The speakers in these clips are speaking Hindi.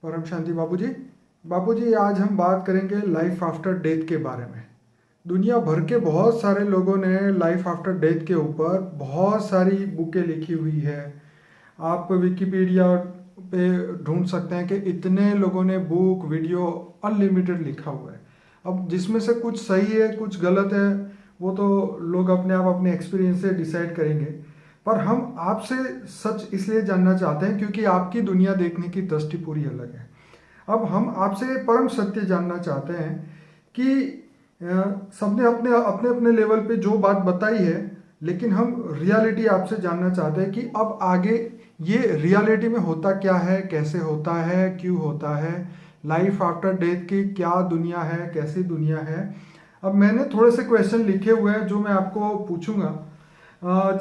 परम शांति बाबूजी। बाबूजी, आज हम बात करेंगे लाइफ आफ्टर डेथ के बारे में। दुनिया भर के बहुत सारे लोगों ने लाइफ आफ्टर डेथ के ऊपर बहुत सारी बुकें लिखी हुई है। आप विकिपीडिया पे ढूंढ सकते हैं कि इतने लोगों ने बुक वीडियो अनलिमिटेड लिखा हुआ है। अब जिसमें से कुछ सही है कुछ गलत है, वो तो लोग अपने आप अपने एक्सपीरियंस से डिसाइड करेंगे। पर हम आपसे सच इसलिए जानना चाहते हैं क्योंकि आपकी दुनिया देखने की दृष्टि पूरी अलग है। अब हम आपसे परम सत्य जानना चाहते हैं कि सबने अपने अपने अपने लेवल पे जो बात बताई है, लेकिन हम रियलिटी आपसे जानना चाहते हैं कि अब आगे ये रियलिटी में होता क्या है, कैसे होता है, क्यों होता है, लाइफ आफ्टर डेथ की क्या दुनिया है, कैसी दुनिया है। अब मैंने थोड़े से क्वेश्चन लिखे हुए हैं जो मैं आपको पूछूंगा।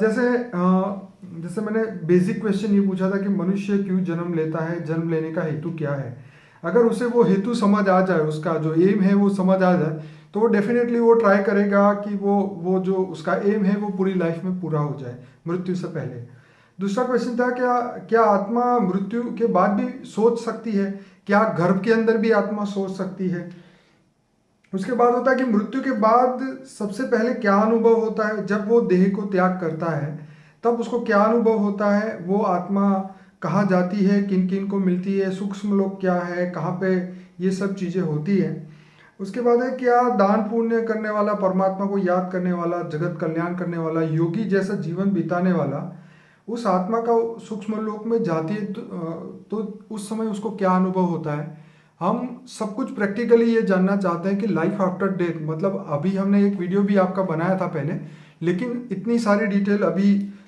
जैसे मैंने बेसिक क्वेश्चन ये पूछा था कि मनुष्य क्यों जन्म लेता है, जन्म लेने का हेतु क्या है। अगर उसे वो हेतु समझ आ जाए, उसका जो एम है वो समझ आ जाए, तो वो डेफिनेटली वो ट्राई करेगा कि वो जो उसका एम है वो पूरी लाइफ में पूरा हो जाए मृत्यु से पहले। दूसरा क्वेश्चन था, क्या क्या आत्मा मृत्यु के बाद भी सोच सकती है? क्या गर्भ के अंदर भी आत्मा सोच सकती है? उसके बाद होता है कि मृत्यु के बाद सबसे पहले क्या अनुभव होता है। जब वो देह को त्याग करता है तब उसको क्या अनुभव होता है, वो आत्मा कहाँ जाती है, किन किन को मिलती है, सूक्ष्म लोक क्या है, कहाँ पे ये सब चीज़ें होती है। उसके बाद है, क्या दान पुण्य करने वाला, परमात्मा को याद करने वाला, जगत कल्याण करने वाला, योगी जैसा जीवन बिताने वाला उस आत्मा का सूक्ष्म लोक में जाती है तो उस समय उसको क्या अनुभव होता है। हम सब कुछ प्रैक्टिकली ये जानना चाहते हैं कि लाइफ आफ्टर डेथ, मतलब अभी हमने एक वीडियो भी आपका बनाया था पहले, लेकिन इतनी सारी डिटेल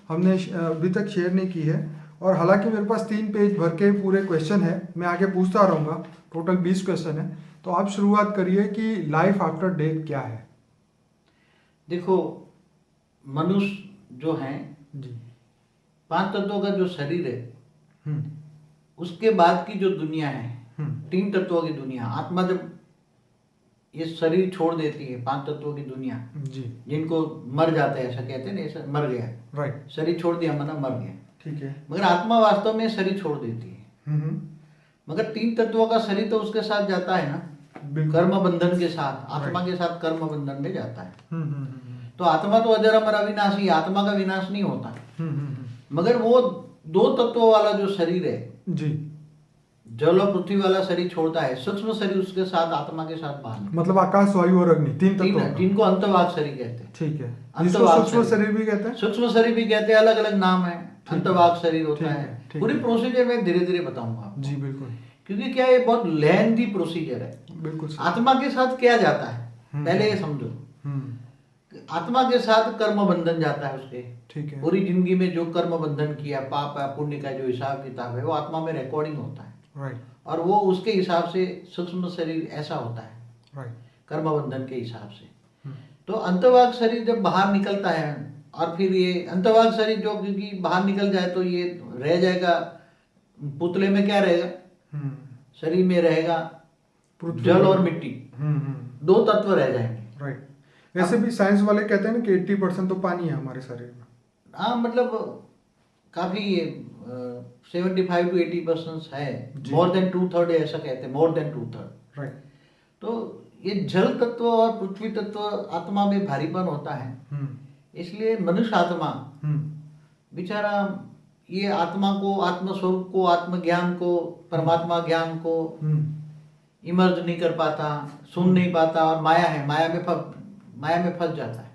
हमने अभी तक शेयर नहीं की है। और हालांकि मेरे पास 3 पेज भर के पूरे क्वेश्चन है, मैं आगे पूछता रहूँगा। टोटल 20 क्वेश्चन है। तो आप शुरुआत करिए कि लाइफ आफ्टर डेथ क्या है। देखो, मनुष्य जो है जी। 5 तत्वों का जो शरीर है, हम्म। उसके बाद की जो दुनिया है, हम्म। 3 तत्वों की दुनिया। आत्मा जब ये शरीर छोड़ देती है, 5 तत्वों की दुनिया, जी। जिनको मर जाते हैं, ऐसा कहते हैं ना, ऐसा मर गया, राइट। शरीर छोड़ दिया माना मर गया। ठीक है। मगर आत्मा वास्तव में शरीर छोड़ देती है। मगर 3 तत्वों का शरीर तो उसके साथ जाता है ना, बिल्कुल। कर्म बंधन के साथ, आत्मा के साथ कर्म बंधन में जाता है। हम्म। तो आत्मा तो अजर अमर अविनाशी, आत्मा का विनाश नहीं होता। हम्म। मगर वो 2 तत्वों वाला जो शरीर है, जी। जल और पृथ्वी वाला शरीर छोड़ता है, सूक्ष्म शरीर उसके साथ, आत्मा के साथ बाहर निकलता मतलब आकाश, वायु और अग्नि, 3 तत्वों का। जिनको अंतवाग शरीर कहते हैं। ठीक है। जिसको अंतवाग सूक्ष्म शरीर भी कहते हैं। सूक्ष्म शरीर भी कहते हैं, अलग अलग नाम है। अंतवाग शरीर होता ठीक है। है। पूरी प्रोसीजर में धीरे धीरे बताऊंगा आपको। जी बिल्कुल। क्योंकि क्या, ये बहुत लेंथी प्रोसीजर है। बिल्कुल सही। आत्मा के साथ क्या जाता है, पहले ये समझो। आत्मा के साथ कर्म बंधन जाता है उसके। ठीक है। पूरी जिंदगी में जो कर्म बंधन किया, पाप या पुण्य का जो हिसाब किताब है, वो आत्मा में रिकॉर्डिंग होता है। राइट। और वो उसके हिसाब से सूक्ष्म शरीर ऐसा होता है, राइट। कर्म बंधन के हिसाब से। तो अंतवाग शरीर जब बाहर निकलता है, और फिर ये अंतवाग शरीर जो क्योंकि बाहर निकल जाए तो ये रह जाएगा, पुतले में क्या रहेगा, शरीर में रहेगा जल और मिट्टी, 2 तत्व रह जाएंगे। राइट। वैसे भी साइंस वाले कहते हैं ना कि 80% तो पानी है हमारे शरीर में। हाँ, मतलब काफी 75 to 80% है, मोर देन 2/3 ऐसा कहते हैं, मोर देन 2/3। राइट। तो ये जल तत्व और पृथ्वी तत्व आत्मा में भारीपन होता है। इसलिए मनुष्य आत्मा बेचारा ये आत्मा को, आत्म स्वरूप को, आत्मज्ञान को, परमात्मा ज्ञान को इमर्ज नहीं कर पाता, सुन नहीं पाता, और माया है, माया में फंस जाता है।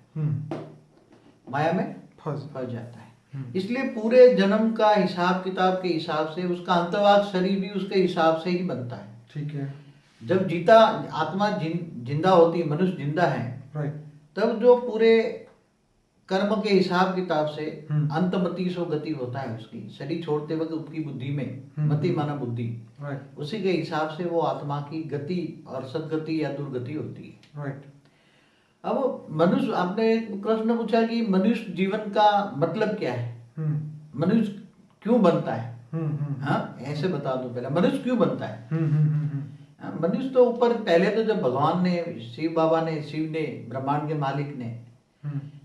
माया में फंस जाता है। इसलिए पूरे जन्म का हिसाब किताब के हिसाब से उसका अंतवाग शरीर भी उसके हिसाब से ही बनता है। ठीक है। जब जीता आत्मा जिंदा होती है, मनुष्य जिंदा है, राइट, तब जो पूरे कर्म के हिसाब किताब से अंतमति सो गति होता है उसकी, शरीर छोड़ते वक्त उसकी बुद्धि में, मति माना बुद्धि, उसी के हिसाब से वो आत्मा की गति और सदगति या दुर्गति होती है। राइट। अब मनुष्य, आपने प्रश्न पूछा कि मनुष्य जीवन का मतलब क्या है, मनुष्य क्यों बनता है। हाँ, ऐसे बता दो पहले, मनुष्य क्यों बनता है। मनुष्य तो ऊपर पहले तो जब भगवान ने, शिव ने, ब्रह्मांड के मालिक ने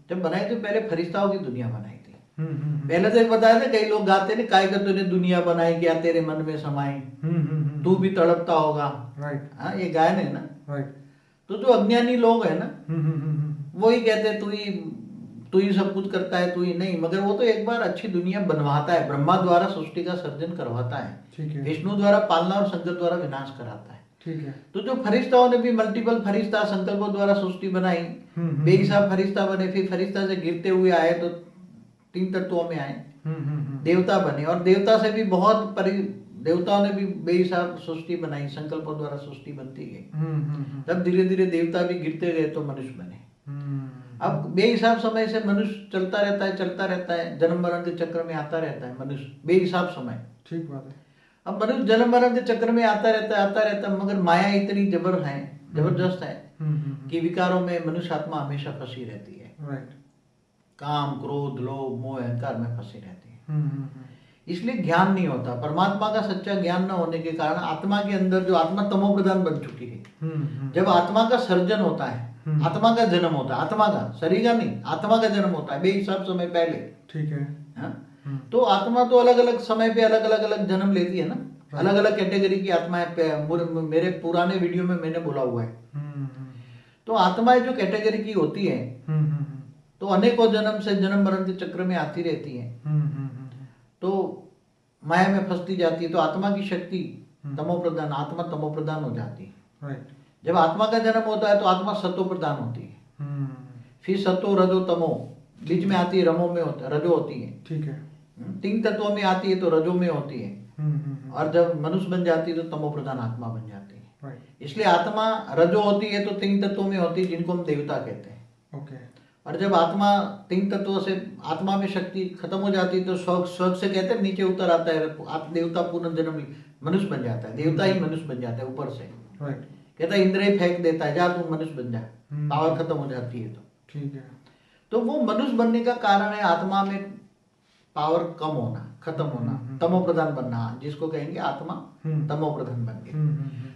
जब बनाई तो पहले फरिश्ताओं की दुनिया बनाई थी। पहले तो एक बताया था, कई लोग गाते नहीं, काय का तूने दुनिया बनाई, क्या तेरे मन में समाई, तू भी तड़पता होगा। राइट। हाँ, ये गायन है ना। राइट। तो जो अज्ञानी लोग है ना, वही कहते हैं तू ही सब कुछ करता है, तू ही नहीं। मगर वो तो एक बार अच्छी दुनिया बनवाता है, ब्रह्मा द्वारा सृष्टि का सर्जन करवाता है, ठीक है। विष्णु द्वारा पालना और शंकर द्वारा विनाश कराता है। ठीक है। तो जो फरिश्ताओं ने भी मल्टीपल फरिश्ता संकल्पों द्वारा सृष्टि बनाई, बेहिसाब फरिश्ता बने, फिर फरिश्ता से गिरते हुए आए तो 3 तत्वों में आए, देवता बने, और देवता से भी देवताओं ने भी बेहिसाब सृष्टि बनाई, संकल्पों द्वारा सृष्टि बनती गई। तब धीरे धीरे देवता भी गिरते गए तो मनुष्य बने। अब बेहिसाब समय से मनुष्य चलता रहता है, जन्म मरण के चक्र में आता रहता है मनुष्य, बेहिसाब समय। ठीक बात है। अब मनुष्य जन्म मरण के चक्र में आता रहता है, मगर माया इतनी जबरदस्त है कि विकारों में मनुष्य आत्मा हमेशा फंसी रहती है। राइट। काम, क्रोध, लोभ, मोह, अहंकार में फंसी रहती है। इसलिए ज्ञान नहीं होता। परमात्मा का सच्चा ज्ञान न होने के कारण आत्मा के अंदर, जो आत्मा तमो प्रधान बन चुकी है, जब आत्मा का सर्जन होता है, आत्मा का जन्म होता है, आत्मा का, शरीर का नहीं, आत्मा का जन्म होता है बेहिसाब समय पहले। ठीक है। तो आत्मा तो अलग अलग समय पे अलग जन्म लेती है ना, अलग अलग कैटेगरी की आत्माएं। मेरे पुराने वीडियो में मैंने बोला हुआ है। तो आत्माएं जो कैटेगरी की होती है, तो अनेकों जन्म से जन्म मरण के चक्र में आती रहती है, तो माया में फंसती जाती है। तो आत्मा की शक्ति तमो प्रधान, आत्मा तमो प्रधान हो जाती है। राइट। जब आत्मा का जन्म होता है तो आत्मा सतो प्रधान होती है। फिर सतो, रजो, तमो, बीच में आती है रमो में रजो होती है। ठीक है। 3 तत्वों में आती है तो रजो में होती है, और जब मनुष्य बन जाती है तो तमो प्रधान आत्मा बन जाती है। राइट। इसलिए आत्मा रजो होती है तो 3 तत्वों में होती है, जिनको हम देवता कहते हैं। ओके। और जब आत्मा 3 तत्वों से, आत्मा में शक्ति खत्म हो जाती है तो स्वर्ग से कहते हैं नीचे उतर आता है, आप देवता पूर्ण जन्म मनुष्य बन जाता है, देवता ही मनुष्य बन जाता है ऊपर से। राइट। कहता है इंद्र ही फेंक देता है, जा तू मनुष्य बन जा, पावर खत्म हो जाती है। तो ठीक है। तो वो मनुष्य बनने का कारण है आत्मा में पावर कम होना, खत्म होना, तमो प्रधान बनना, जिसको कहेंगे आत्मा तमो प्रधान बन गई।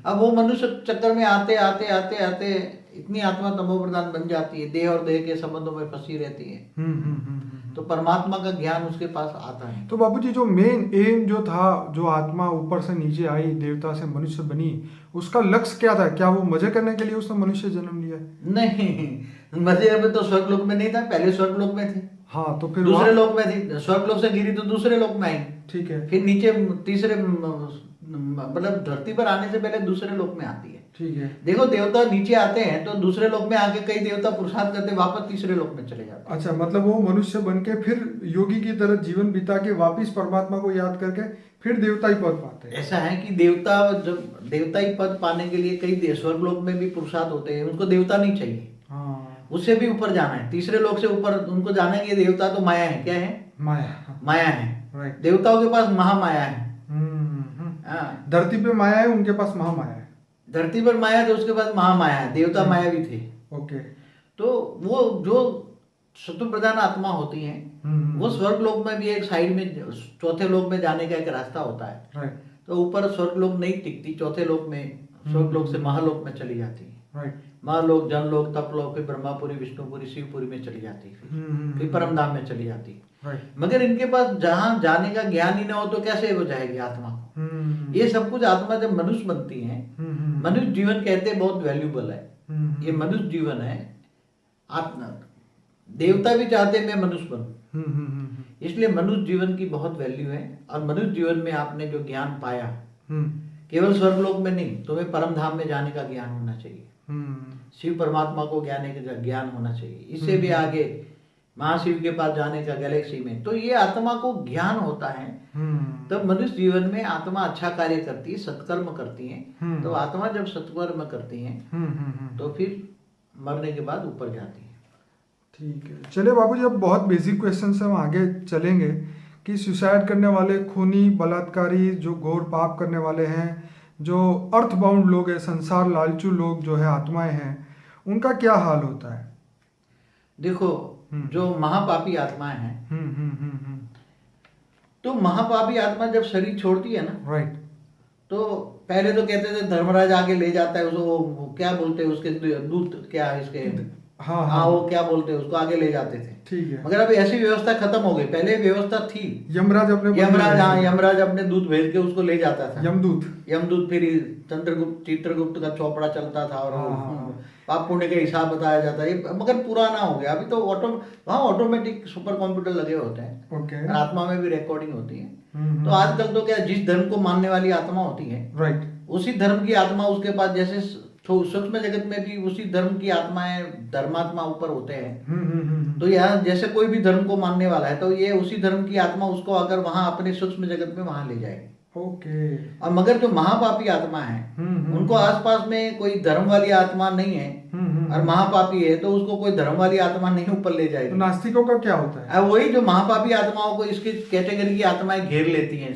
अब वो मनुष्य चक्कर में आते आते आते आते इतनी आत्मा तमो प्रधान बन जाती है, देह और देह के संबंधों में फंसी रहती है। तो परमात्मा का ज्ञान उसके पास आता है। तो बाबूजी, जो मेन एम जो था, जो आत्मा ऊपर से नीचे आई, देवता से मनुष्य बनी, उसका लक्ष्य क्या था? क्या वो मजे करने के लिए उसने मनुष्य जन्म लिया? नहीं, मजे में तो स्वर्ग लोक में नहीं था, पहले स्वर्ग लोक में थे। हाँ, तो फिर दूसरे लोक में थी, स्वर्ग लोक से गिरी तो दूसरे लोक में आई। ठीक है। फिर नीचे तीसरे, मतलब धरती पर आने से पहले दूसरे लोक में आती है। ठीक है। देखो, देवता नीचे आते हैं तो दूसरे लोक में आके कई देवता पुरुषार्थ करते वापस तीसरे लोक में चले जाते हैं। अच्छा, मतलब वो मनुष्य बन के फिर योगी की तरह जीवन बिता के वापिस परमात्मा को याद करके फिर देवता ही पद पाते हैं। ऐसा है कि देवता, जब देवता ही पद पाने के लिए कई स्वर्ग लोक में भी पुरुषार्थ होते हैं, उनको देवता नहीं चाहिए। हाँ। उससे भी ऊपर जाना है, तीसरे लोक से ऊपर उनको जाना है। ये देवता तो माया है, क्या है? माया है। राइट। देवताओं के पास महामाया है। धरती पे माया है, उनके पास महामाया है। धरती पर माया तो उसके पास महामाया है, देवता माया भी थे। ओके। तो वो जो शत्रु प्रधान आत्मा होती हैं, वो स्वर्ग लोक में भी एक साइड में, चौथे लोक में जाने का एक रास्ता होता है। राइट। तो ऊपर स्वर्ग लोक नहीं टिकती, चौथे लोक में, स्वर्ग लोक से महालोक में चली जाती है। राइट। महालोक, जनलोक, तपलोक, फिर ब्रह्मापुरी, विष्णुपुरी, शिवपुरी में चली जाती है, फिर परम धाम में चली जाती है। मगर इनके पास जहां जाने का ज्ञान ही ना हो तो कैसे हो जाएगी आत्मा को? ये सब कुछ आत्मा जब मनुष्य बनती है, मनुष्य जीवन कहते हैं बहुत वैल्यूबल है। ये मनुष्य जीवन है। आत्मा, देवता भी चाहते मैं मनुष्य बनूं, इसलिए मनुष्य जीवन की बहुत वैल्यू है। और मनुष्य जीवन में आपने जो ज्ञान पाया, केवल स्वर्गलोक में नहीं, तुम्हें परम धाम में जाने का ज्ञान होना चाहिए, शिव परमात्मा को ज्ञान होना चाहिए, इससे भी आगे महाशिव के पास जाने का, गैलेक्सी में। तो ये आत्मा को ज्ञान होता है, तब मनुष्य जीवन में आत्मा अच्छा कार्य करती है, सत्कर्म करती है। तो आत्मा जब सत्कर्म करती है तो फिर मरने के बाद ऊपर जाती है। ठीक है, चलिए बाबूजी, अब बहुत बेसिक क्वेश्चन से हम आगे चलेंगे कि सुसाइड करने वाले, खूनी, बलात्कारी, जो घोर पाप करने वाले हैं, जो अर्थ बाउंड लोग हैं, संसार लालचू लोग जो है, आत्माएं हैं, उनका क्या हाल होता है? देखो, जो महापापी आत्माएं हैं, तो महापापी आत्मा जब शरीर छोड़ती है ना, राइट, तो पहले तो कहते थे धर्मराज आगे ले जाता है उसको, क्या बोलते हैं उसके दूत, क्या इसके, हाँ, हाँ हाँ। वो क्या बोलते हैं उसको, आगे ले जाते थे। ठीक है। मगर अभी ऐसी व्यवस्था खत्म हो गई, पहले व्यवस्था थी। यमराज अपने यमराज, हाँ यमराज अपने दूत भेज के उसको ले जाता था। यमदूत। यमदूत, फिर चंद्रगुप्त चित्रगुप्त का चौपड़ा चलता था और हाँ, वो हाँ। पाप पुण्य के हिसाब बताया जाता है। ये मगर पुराना हो गया। अभी तो वहाँ ऑटोमेटिक सुपर कंप्यूटर लगे होते हैं ओके। और आत्मा में भी रिकॉर्डिंग होती है। हम्म। तो आजकल तो क्या, जिस धर्म को मानने वाली आत्मा होती है, राइट। उसी धर्म की आत्मा उसके पास, जैसे सूक्ष्म जगत में भी उसी धर्म की आत्माएं, धर्मात्मा ऊपर होते हैं। तो यहाँ जैसे कोई भी धर्म को मानने वाला है तो ये उसी धर्म की आत्मा उसको अगर वहां अपने सूक्ष्म जगत में वहां ले जाएगी। ओके। और मगर जो महापापी आत्मा है उनको आसपास में कोई धर्म वाली आत्मा नहीं है और महापापी है तो उसको कोई धर्म वाली आत्मा नहीं ऊपर ले तो जाएगी। नास्तिकों का क्या होता है? अब वही जो महापापी आत्माओं को इसकी कैटेगरी की आत्माएं घेर लेती हैं,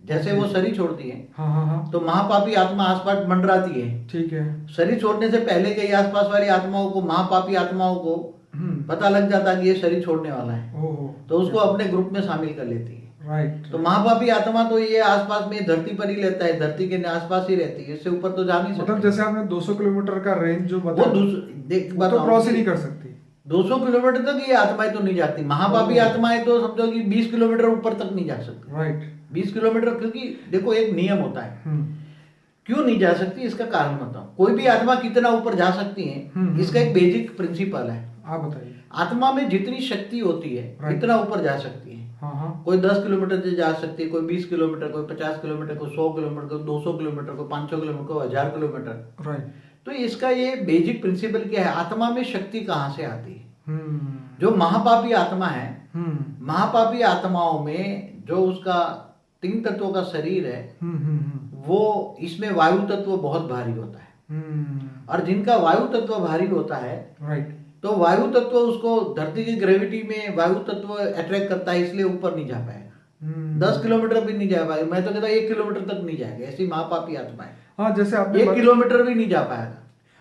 जैसे वो शरीर छोड़ती है। हाँ, हाँ, हाँ। तो महापापी आत्मा आसपास मंडराती है। ठीक है। शरीर छोड़ने से पहले के आसपास वाली आत्माओं को, महापापी आत्माओं को पता लग जाता कि ये शरीर छोड़ने वाला है, ओहो। तो उसको अपने ग्रुप में शामिल कर लेती है। राइट। तो महापापी आत्मा तो ये आसपास में धरती पर ही रहता है, धरती के आसपास ही रहती है, इससे ऊपर तो जा नहीं मतलब सकती। जैसे आपने 200 किलोमीटर का रेंज जो वो बताया, देख वो तो क्रॉस ही नहीं कर सकती। 200 किलोमीटर तक ये आत्माएं तो नहीं जाती। महापापी आत्माएं तो समझो कि 20 किलोमीटर ऊपर तक नहीं जा सकती। राइट। 20 किलोमीटर, क्योंकि देखो एक नियम होता है क्यों नहीं जा सकती, इसका कारण बताओ। कोई भी आत्मा कितना ऊपर जा सकती है, इसका एक बेसिक प्रिंसिपल है। आप बताइए। आत्मा में जितनी शक्ति होती है इतना ऊपर जा सकती है। हाँ, हाँ। कोई 10 किलोमीटर से जा सकती है, कोई 20 किलोमीटर, कोई 50 किलोमीटर, कोई 100 किलोमीटर, कोई 200 किलोमीटर, कोई 500 किलोमीटर, कोई 1000 किलोमीटर। राइट। तो इसका ये बेसिक प्रिंसिपल क्या है, आत्मा में शक्ति कहाँ से आती है। जो महापापी आत्मा है, महापापी आत्माओं में जो उसका 3 तत्वों का शरीर है, वो इसमें वायु तत्व बहुत भारी होता है। और जिनका वायु तत्व भारी होता है, राइट, तो वायु तत्व उसको धरती की ग्रेविटी में वायु तत्व अट्रैक्ट करता है, इसलिए ऊपर नहीं जा पाएगा। 10 किलोमीटर भी नहीं जा पाएगा। मैं तो कहता 1 किलोमीटर तक नहीं जाएगा। ऐसी महापापी आत्मा है। हाँ, जैसे आपने 1 किलोमीटर भी नहीं जा पाएगा।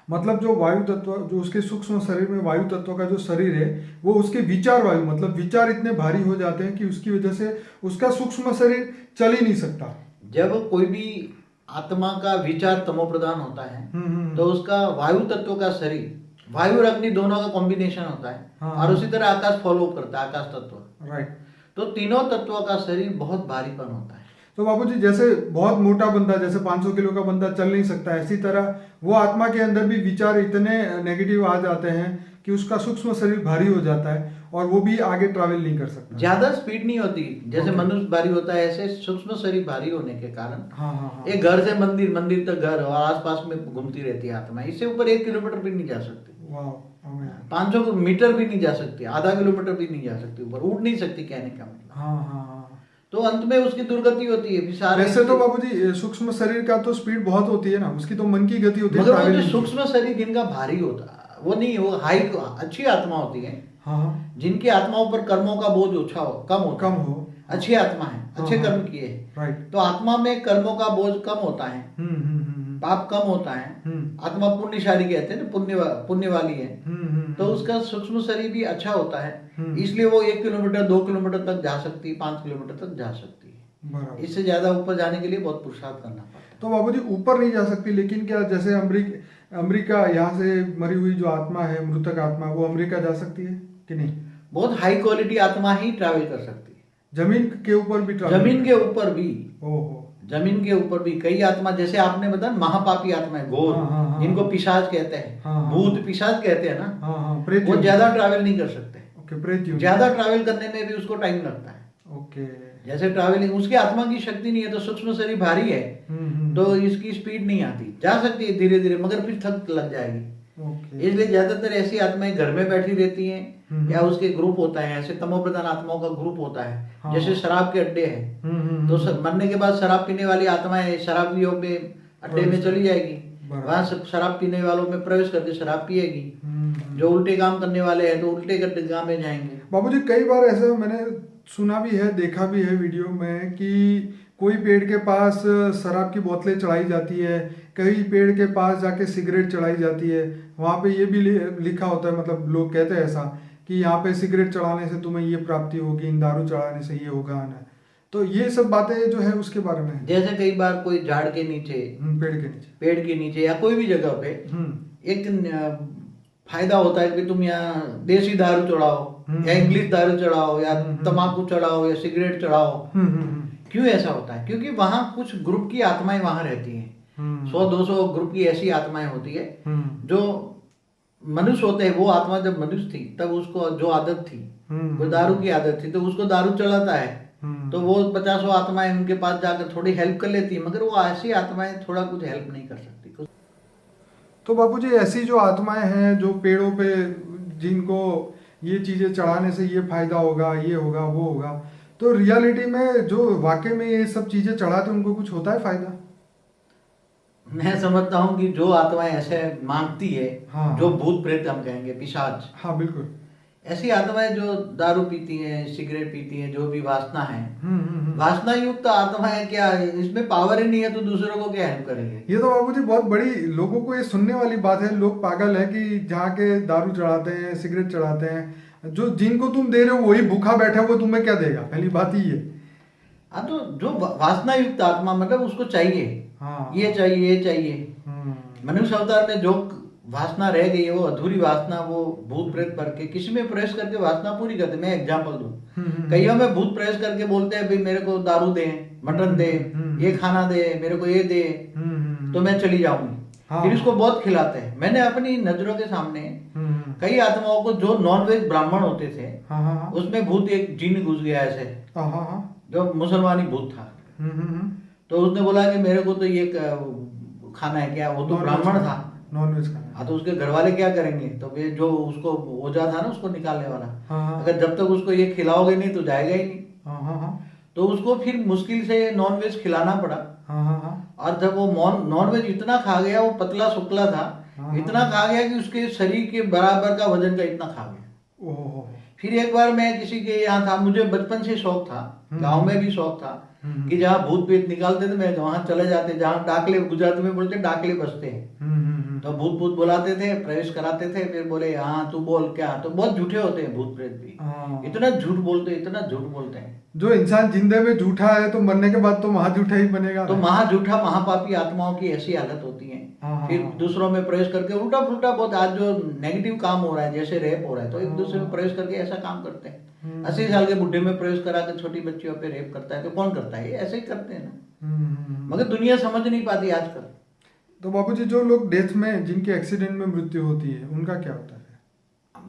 मतलब जो वायु तत्व, जो उसके सूक्ष्म शरीर में वायु तत्व का जो शरीर है, वो उसके विचार वायु, मतलब विचार इतने भारी हो जाते हैं कि उसकी वजह से उसका सूक्ष्म शरीर चल ही नहीं सकता। जब कोई भी आत्मा का विचार तमो प्रधान होता है, तो उसका वायु तत्व का शरीर, वायु और अग्नि दोनों का कॉम्बिनेशन होता है। हाँ, और उसी तरह आकाश फॉलो करता है, आकाश तत्व। राइट। तो तीनों तत्वों का शरीर बहुत भारीपन होता है। तो बाबूजी, जैसे बहुत मोटा बंदा, जैसे 500 किलो का बंदा चल नहीं सकता, इसी तरह वो आत्मा के अंदर भी विचार इतने नेगेटिव आ जाते हैं कि उसका सूक्ष्म शरीर भारी हो जाता है और वो भी आगे ट्रैवल नहीं कर सकता। ज्यादा स्पीड नहीं होती। जैसे मनुष्य भारी होता है, ऐसे सूक्ष्म शरीर भारी होने के कारण हाँ। एक घर से मंदिर, मंदिर तक घर और आसपास में घूमती रहती है आत्मा। इससे ऊपर 1 किलोमीटर भी नहीं जा सकती। वाह। 500 मीटर भी नहीं जा सकती, आधा किलोमीटर भी नहीं जा सकती, ऊपर उड़ नहीं सकती, कहने का मतलब। हाँ। तो अंत में उसकी दुर्गति होती है। वैसे तो बाबूजी सूक्ष्म शरीर का तो स्पीड बहुत होती है ना, उसकी तो मन की गति होती है। मगर वो जो सूक्ष्म शरीर जिनका भारी होता है, वो नहीं, वो हाई अच्छी आत्मा होती है। हाँ। जिनकी आत्माओं पर कर्मों का बोझ अच्छा हो, कम हो, अच्छी आत्मा है, अच्छे कर्म किए। राइट। तो आत्मा में कर्मों का बोझ कम होता है, पाप कम होता है। आत्मा पुण्यशाली कहते हैं ना, पुण्य वाली है। तो उसका सूक्ष्म शरीर भी अच्छा होता है, इसलिए वो 1 किलोमीटर 2 किलोमीटर तक जा सकती है, 5 किलोमीटर तक जा सकती है। इससे ज्यादा ऊपर जाने के लिए बहुत पुरुषार्थ करना पड़ता है। तो बाबूजी ऊपर नहीं जा सकती, लेकिन क्या जैसे अमेरिका, यहाँ से मरी हुई जो आत्मा है, मृतक आत्मा, वो अमेरिका जा सकती है कि नहीं? बहुत हाई क्वालिटी आत्मा ही ट्रैवल कर सकती है। जमीन के ऊपर भी ट्रैवल? जमीन के ऊपर भी। ओहो। जमीन के ऊपर भी कई आत्मा, जैसे आपने बताया महापापी आत्मा है, घोर, जिनको पिशाच कहते हैं, भूत पिशाच कहते हैं ना, वो ज्यादा ट्रैवल नहीं कर सकते। ज्यादा ट्रैवल करने में भी उसको टाइम लगता है। ओके। जैसे ट्रैवलिंग, उसकी आत्मा की शक्ति नहीं है, तो सूक्ष्म शरीर भारी है, तो इसकी स्पीड नहीं आती। जा सकती है धीरे धीरे, मगर फिर थक लग जाएगी। इसलिए ज्यादातर ऐसी आत्माएं घर में बैठी रहती हैं, या उसके ग्रुप होता है, ऐसे तमोप्रधान आत्माओं का ग्रुप होता है। जैसे शराब के अड्डे हैं, तो मरने के बाद शराब पीने वाली आत्माएं शराबियों में अड्डे में चली जाएगी, वहां शराब पीने वालों में प्रवेश करके शराब पिएगी। जो उल्टे काम करने वाले हैं तो उल्टे काम में जाएंगे। बाबूजी, कई बार ऐसा मैंने सुना भी है, देखा भी है वीडियो में, कि कोई पेड़ के पास शराब की बोतलें चढ़ाई जाती है, कई पेड़ के पास जाके सिगरेट चढ़ाई जाती है। वहाँ पे ये भी लिखा होता है, मतलब लोग कहते हैं ऐसा कि यहाँ पे सिगरेट चढ़ाने से तुम्हें ये प्राप्ति होगी, इन दारू चढ़ाने से ये होगा ना। तो ये सब बातें जो है उसके बारे में, जैसे कई बार कोई झाड़ के नीचे, पेड़ के नीचे या कोई भी जगह पे एक फायदा होता है कि तुम यहाँ देसी दारू चढ़ाओ या इंग्लिश दारू चढ़ाओ या तम्बाकू चढ़ाओ या सिगरेट चढ़ाओ। क्यों ऐसा होता है? क्योंकि वहां कुछ ग्रुप की आत्माएं वहां रहती हैं। 100-200 ग्रुप की ऐसी आत्माएं होती है जो मनुष्य होते हैं। वो आत्मा जब मनुष्य थी तब उसको जो आदत थी, कोई दारू की आदत थी, तो उसको दारू चलाता है, तो वो 50 आत्माएं उनके पास जाकर थोड़ी हेल्प कर लेती है, मगर वो ऐसी आत्माएं थोड़ा कुछ हेल्प नहीं कर सकती। तो बापूजी ऐसी जो आत्माएं हैं जो पेड़ों पे, जिनको ये चीजें चढ़ाने से ये फायदा होगा, ये होगा, वो होगा, तो रियलिटी में जो वाकई में ये सब चीजें चढ़ाते उनको कुछ होता है फायदा? मैं समझता हूँ कि जो आत्माएं ऐसे मांगती है, हाँ, जो भूत प्रेत हम कहेंगे, पिशाच, हाँ बिल्कुल, ऐसी आत्माएं जो दारू पीती हैं, सिगरेट पीती हैं, जो भी वासना है, वासना युक्त आत्माएं, क्या है इसमें पावर ही नहीं है तो दूसरों को क्या हेल्प करेंगे? ये तो बाबूजी बहुत बड़ी लोगों को ये सुनने वाली बात है। लोग पागल है कि जहाँ के दारू चढ़ाते हैं, सिगरेट चढ़ाते हैं, जो जिनको तुम दे रहे हो वही भूखा बैठा है, वो तुम्हें क्या देगा? पहली बात ही है। हाँ, तो जो वासना युक्त आत्मा, मतलब उसको चाहिए, हाँ, ये चाहिए, ये चाहिए। मनुष्य अवतार में जो वासना रह गई है, वो अधूरी वासना, वो भूत प्रेत भर के किसी में प्रवेश करके वासना पूरी करते। मैं एग्जांपल दूं, कईयों में भूत प्रवेश करके बोलते हैं भाई मेरे को दारू दे, मटन दे, ये खाना दे, मेरे को ये दे, तो मैं चली जाऊंगी। हाँ, फिर इसको बहुत खिलाते हैं। मैंने अपनी नजरों के सामने कई आत्माओं को, जो नॉनवेज ब्राह्मण होते थे, उसमें भूत, एक जिन घुस गया ऐसे, जो मुसलमानी भूत था, तो उसने बोला कि मेरे को तो ये खाना है। क्या वो तो ब्राह्मण था, नॉनवेज खाना। हाँ, तो उसके घर वाले क्या करेंगे? तो वे जो उसको ओझा था ना, उसको निकालने वाला, अगर जब तक उसको ये खिलाओगे नहीं तो जाएगा ही नहीं। तो उसको फिर मुश्किल से नॉनवेज खिलाना पड़ा। और जब वो नॉनवेज इतना खा गया, वो पतला शुक्ला था, इतना खा गया कि उसके शरीर के बराबर का वजन का इतना खा गया। फिर एक बार मैं किसी के यहाँ था, मुझे बचपन से शौक था, गांव में भी शौक था कि जहाँ भूत प्रेत निकालते थे मैं वहां चले जाते, जहाँ डाकले, गुजराती में बोलते डाकले बसते हैं, तो भूत भूत बुलाते थे, प्रवेश कराते थे, फिर बोले हाँ तू बोल क्या। तो बहुत झूठे होते हैं भूत प्रेत भी, इतना झूठ बोलते हैं, इतना झूठ बोलते हैं। जो इंसान जिंदे में झूठा है तो मरने के बाद तो महाझूठा ही बनेगा। तो महाझूठा, महापापी आत्माओं की ऐसी हालत होती है। फिर दूसरों में प्रवेश करके उल्टा फुल्टा बहुत, आज जो नेगेटिव काम हो रहा है, जैसे रेप हो रहा है, तो एक दूसरे में प्रवेश करके ऐसा काम करते हैं। 80 साल के बुढ़े में प्रवेश करा के छोटी बच्चियों पे रेप करता है, तो कौन करता है? ये ऐसे ही करते हैं ना, मगर दुनिया समझ नहीं पाती आजकल। तो बाबूजी जो लोग डेथ में, जिनके एक्सीडेंट में मृत्यु होती है, उनका क्या होता है?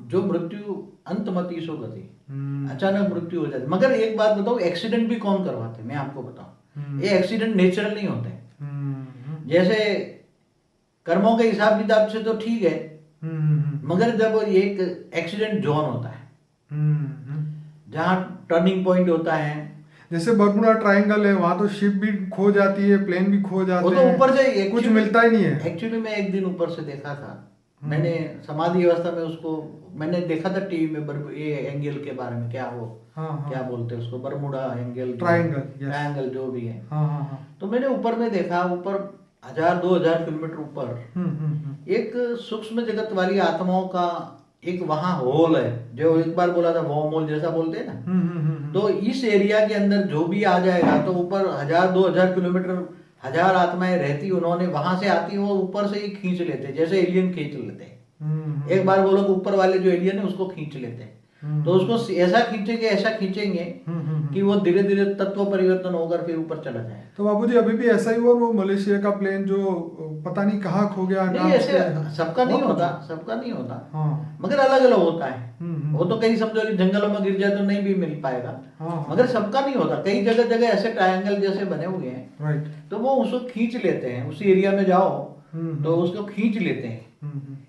जो मृत्यु अंतमति सो गति, अचानक मृत्यु हो जाती। मगर एक बात बताओ, एक्सीडेंट भी कौन करवाते? मैं आपको बताऊं, ये एक्सीडेंट नेचुरल नहीं होते। जैसे कर्मों के हिसाब किताब से तो ठीक है, मगर जब एक एक्सीडेंट जोन होता है, जहाँ टर्निंग पॉइंट होता है, जैसे बर्मुडा ट्रायंगल है, वहां तो शिप भी खो जाती है, प्लेन भी खो जाते हैं, वो तो ऊपर से कुछ मिलता ही नहीं है। एक्चुअली मैं एक दिन ऊपर से देखा था, मैंने समाधि अवस्था में उसको मैंने देखा था टीवी में, ये एंगल के बारे में, क्या वो क्या बोलते हैं उसको, बर्मुडा एंगल, ट्रायंगल जो भी है। तो मैंने ऊपर में देखा, ऊपर 1000-2000 किलोमीटर ऊपर एक सूक्ष्म जगत वाली आत्माओं का एक वहां होल है, जो एक बार बोला था वॉर्म होल जैसा बोलते हैं ना। तो इस एरिया के अंदर जो भी आ जाएगा, तो ऊपर 1000-2000 किलोमीटर 1000 आत्माएं रहती, उन्होंने वहां से आती, वो ऊपर से ही खींच लेते, जैसे एलियन खींच लेते हैं। एक बार वो लोग ऊपर वाले जो एलियन है उसको खींच लेते हैं, तो उसको ऐसा खींचेंगे कि वो धीरे धीरे तत्व परिवर्तन होकर फिर ऊपर चला जाए। तो बाबूजी अभी भी ऐसा ही हुआ, वो मलेशिया का प्लेन जो पता नहीं कहाँ खो गया। नहीं, ऐसे सबका नहीं होता, मगर अलग अलग होता है। वो तो कहीं समझो कि जंगलों में गिर जाए तो नहीं भी मिल पाएगा, मगर सबका नहीं होता। कई जगह जगह ऐसे ट्रायंगल जैसे बने हुए हैं, तो वो उसको खींच लेते हैं। उसी एरिया में जाओ तो उसको खींच लेते हैं।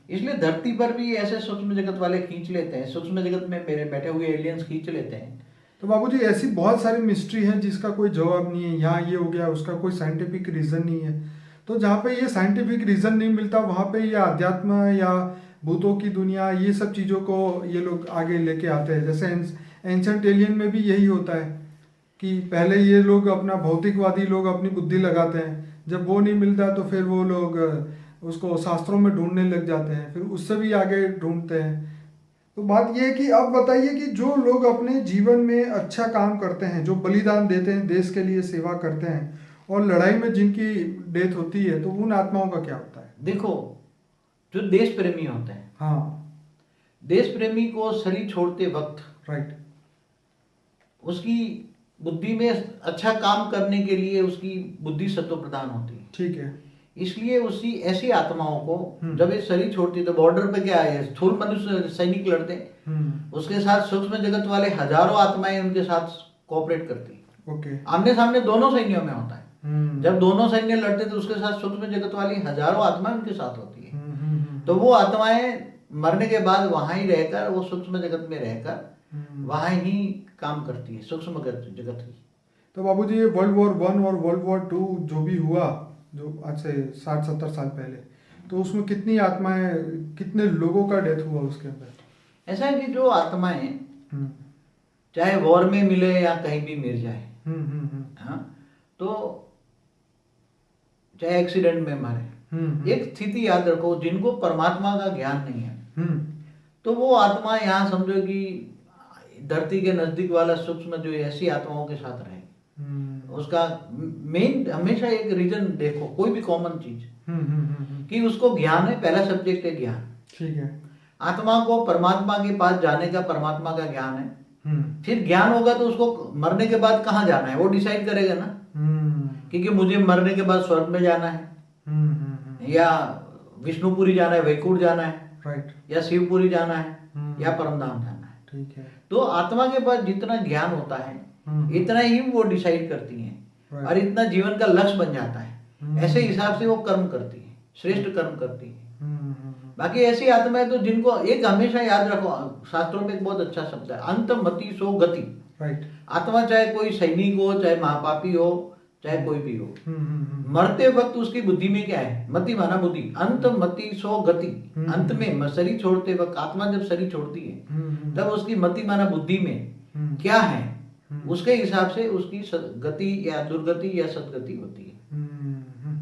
इसलिए धरती पर भी ऐसे सूक्ष्म जगत वाले खींच लेते हैं, सूक्ष्म जगत में मेरे बैठे हुए एलियंस खींच लेते हैं। तो बाबूजी ऐसी बहुत सारी मिस्ट्री है जिसका कोई जवाब नहीं है। यहाँ ये हो गया, उसका कोई साइंटिफिक रीजन नहीं है। तो जहाँ पे ये साइंटिफिक रीजन नहीं मिलता, वहाँ पे ये अध्यात्म या भूतों की दुनिया, ये सब चीज़ों को ये लोग आगे लेके आते हैं। जैसे एंशंट एलियन में भी यही होता है कि पहले ये लोग अपना, भौतिकवादी लोग अपनी बुद्धि लगाते हैं, जब वो नहीं मिलता तो फिर वो लोग उसको शास्त्रों में ढूंढने लग जाते हैं, फिर उससे भी आगे ढूंढते हैं। तो बात यह है कि अब बताइए कि जो लोग अपने जीवन में अच्छा काम करते हैं, जो बलिदान देते हैं, देश के लिए सेवा करते हैं, और लड़ाई में जिनकी डेथ होती है, तो उन आत्माओं का क्या होता है? देखो, जो देश प्रेमी होते हैं, हाँ, देश प्रेमी को शरीर छोड़ते वक्त राइट, उसकी बुद्धि में अच्छा काम करने के लिए उसकी बुद्धि सत्व प्रदान होती है। ठीक है। इसलिए उसी ऐसी आत्माओं को जब ये शरीर छोड़ती है तो बॉर्डर पे क्या है, स्थूल मनुष्य सैनिक लड़ते हैं, उसके साथ सूक्ष्म जगत वाले हजारों आत्माएं उनके साथ कोऑपरेट करती है। ओके। आमने सामने दोनों सैन्यों में होता है। जब दोनों सैन्य लड़ते तो उसके साथ सूक्ष्म जगत वाली हजारों आत्माएं उनके साथ होती है। तो वो आत्माएं मरने के बाद वहां ही रहकर, वो सूक्ष्म जगत में रहकर वहां ही काम करती है, सूक्ष्म जगत की। तो बाबूजी ये वर्ल्ड वॉर 1 और वर्ल्ड वॉर 2 जो भी हुआ, जो आज से 60-70 साल पहले, तो उसमें कितनी आत्माएं, कितने लोगों का डेथ हुआ उसके अंदर? ऐसा है कि जो आत्माएं चाहे वॉर में मिले या कहीं भी मिल जाए, हाँ, तो चाहे एक्सीडेंट में मरे, एक स्थिति याद रखो, जिनको परमात्मा का ज्ञान नहीं है तो वो आत्मा यहाँ समझो कि धरती के नजदीक वाला सूक्ष्म जो ऐसी आत्माओं के साथ रहे। उसका मेन हमेशा एक रीजन देखो, कोई भी कॉमन चीज कि उसको ज्ञान है, पहला सब्जेक्ट है ज्ञान। ठीक है। आत्मा को परमात्मा के पास जाने का, परमात्मा का ज्ञान है। फिर ज्ञान होगा तो उसको मरने के बाद कहाँ जाना है वो डिसाइड करेगा ना, क्योंकि मुझे मरने के बाद स्वर्ग में जाना है या विष्णुपुरी जाना है, वैकुंठ जाना है, राइट, या शिवपुरी जाना है या परमधाम जाना है। ठीक है। तो आत्मा के पास जितना ज्ञान होता है इतना ही वो डिसाइड करती है और इतना जीवन का लक्ष्य बन जाता है। ऐसे हिसाब से वो कर्म करती है, श्रेष्ठ कर्म करती है। बाकी ऐसी आत्माएं तो जिनको एक हमेशा याद रखो, शास्त्रों में एक बहुत अच्छा शब्द है, अंत मति सो गति। राइट। आत्मा चाहे कोई सैनिक हो, चाहे महापापी हो, चाहे कोई भी हो, मरते वक्त उसकी बुद्धि में क्या है, मति माना बुद्धि, अंत मति सो गति। अंत में शरीर छोड़ते वक्त, आत्मा जब शरीर छोड़ती है तब उसकी मति माना बुद्धि में क्या है, उसके हिसाब से उसकी गति या दुर्गति या सदगति होती है।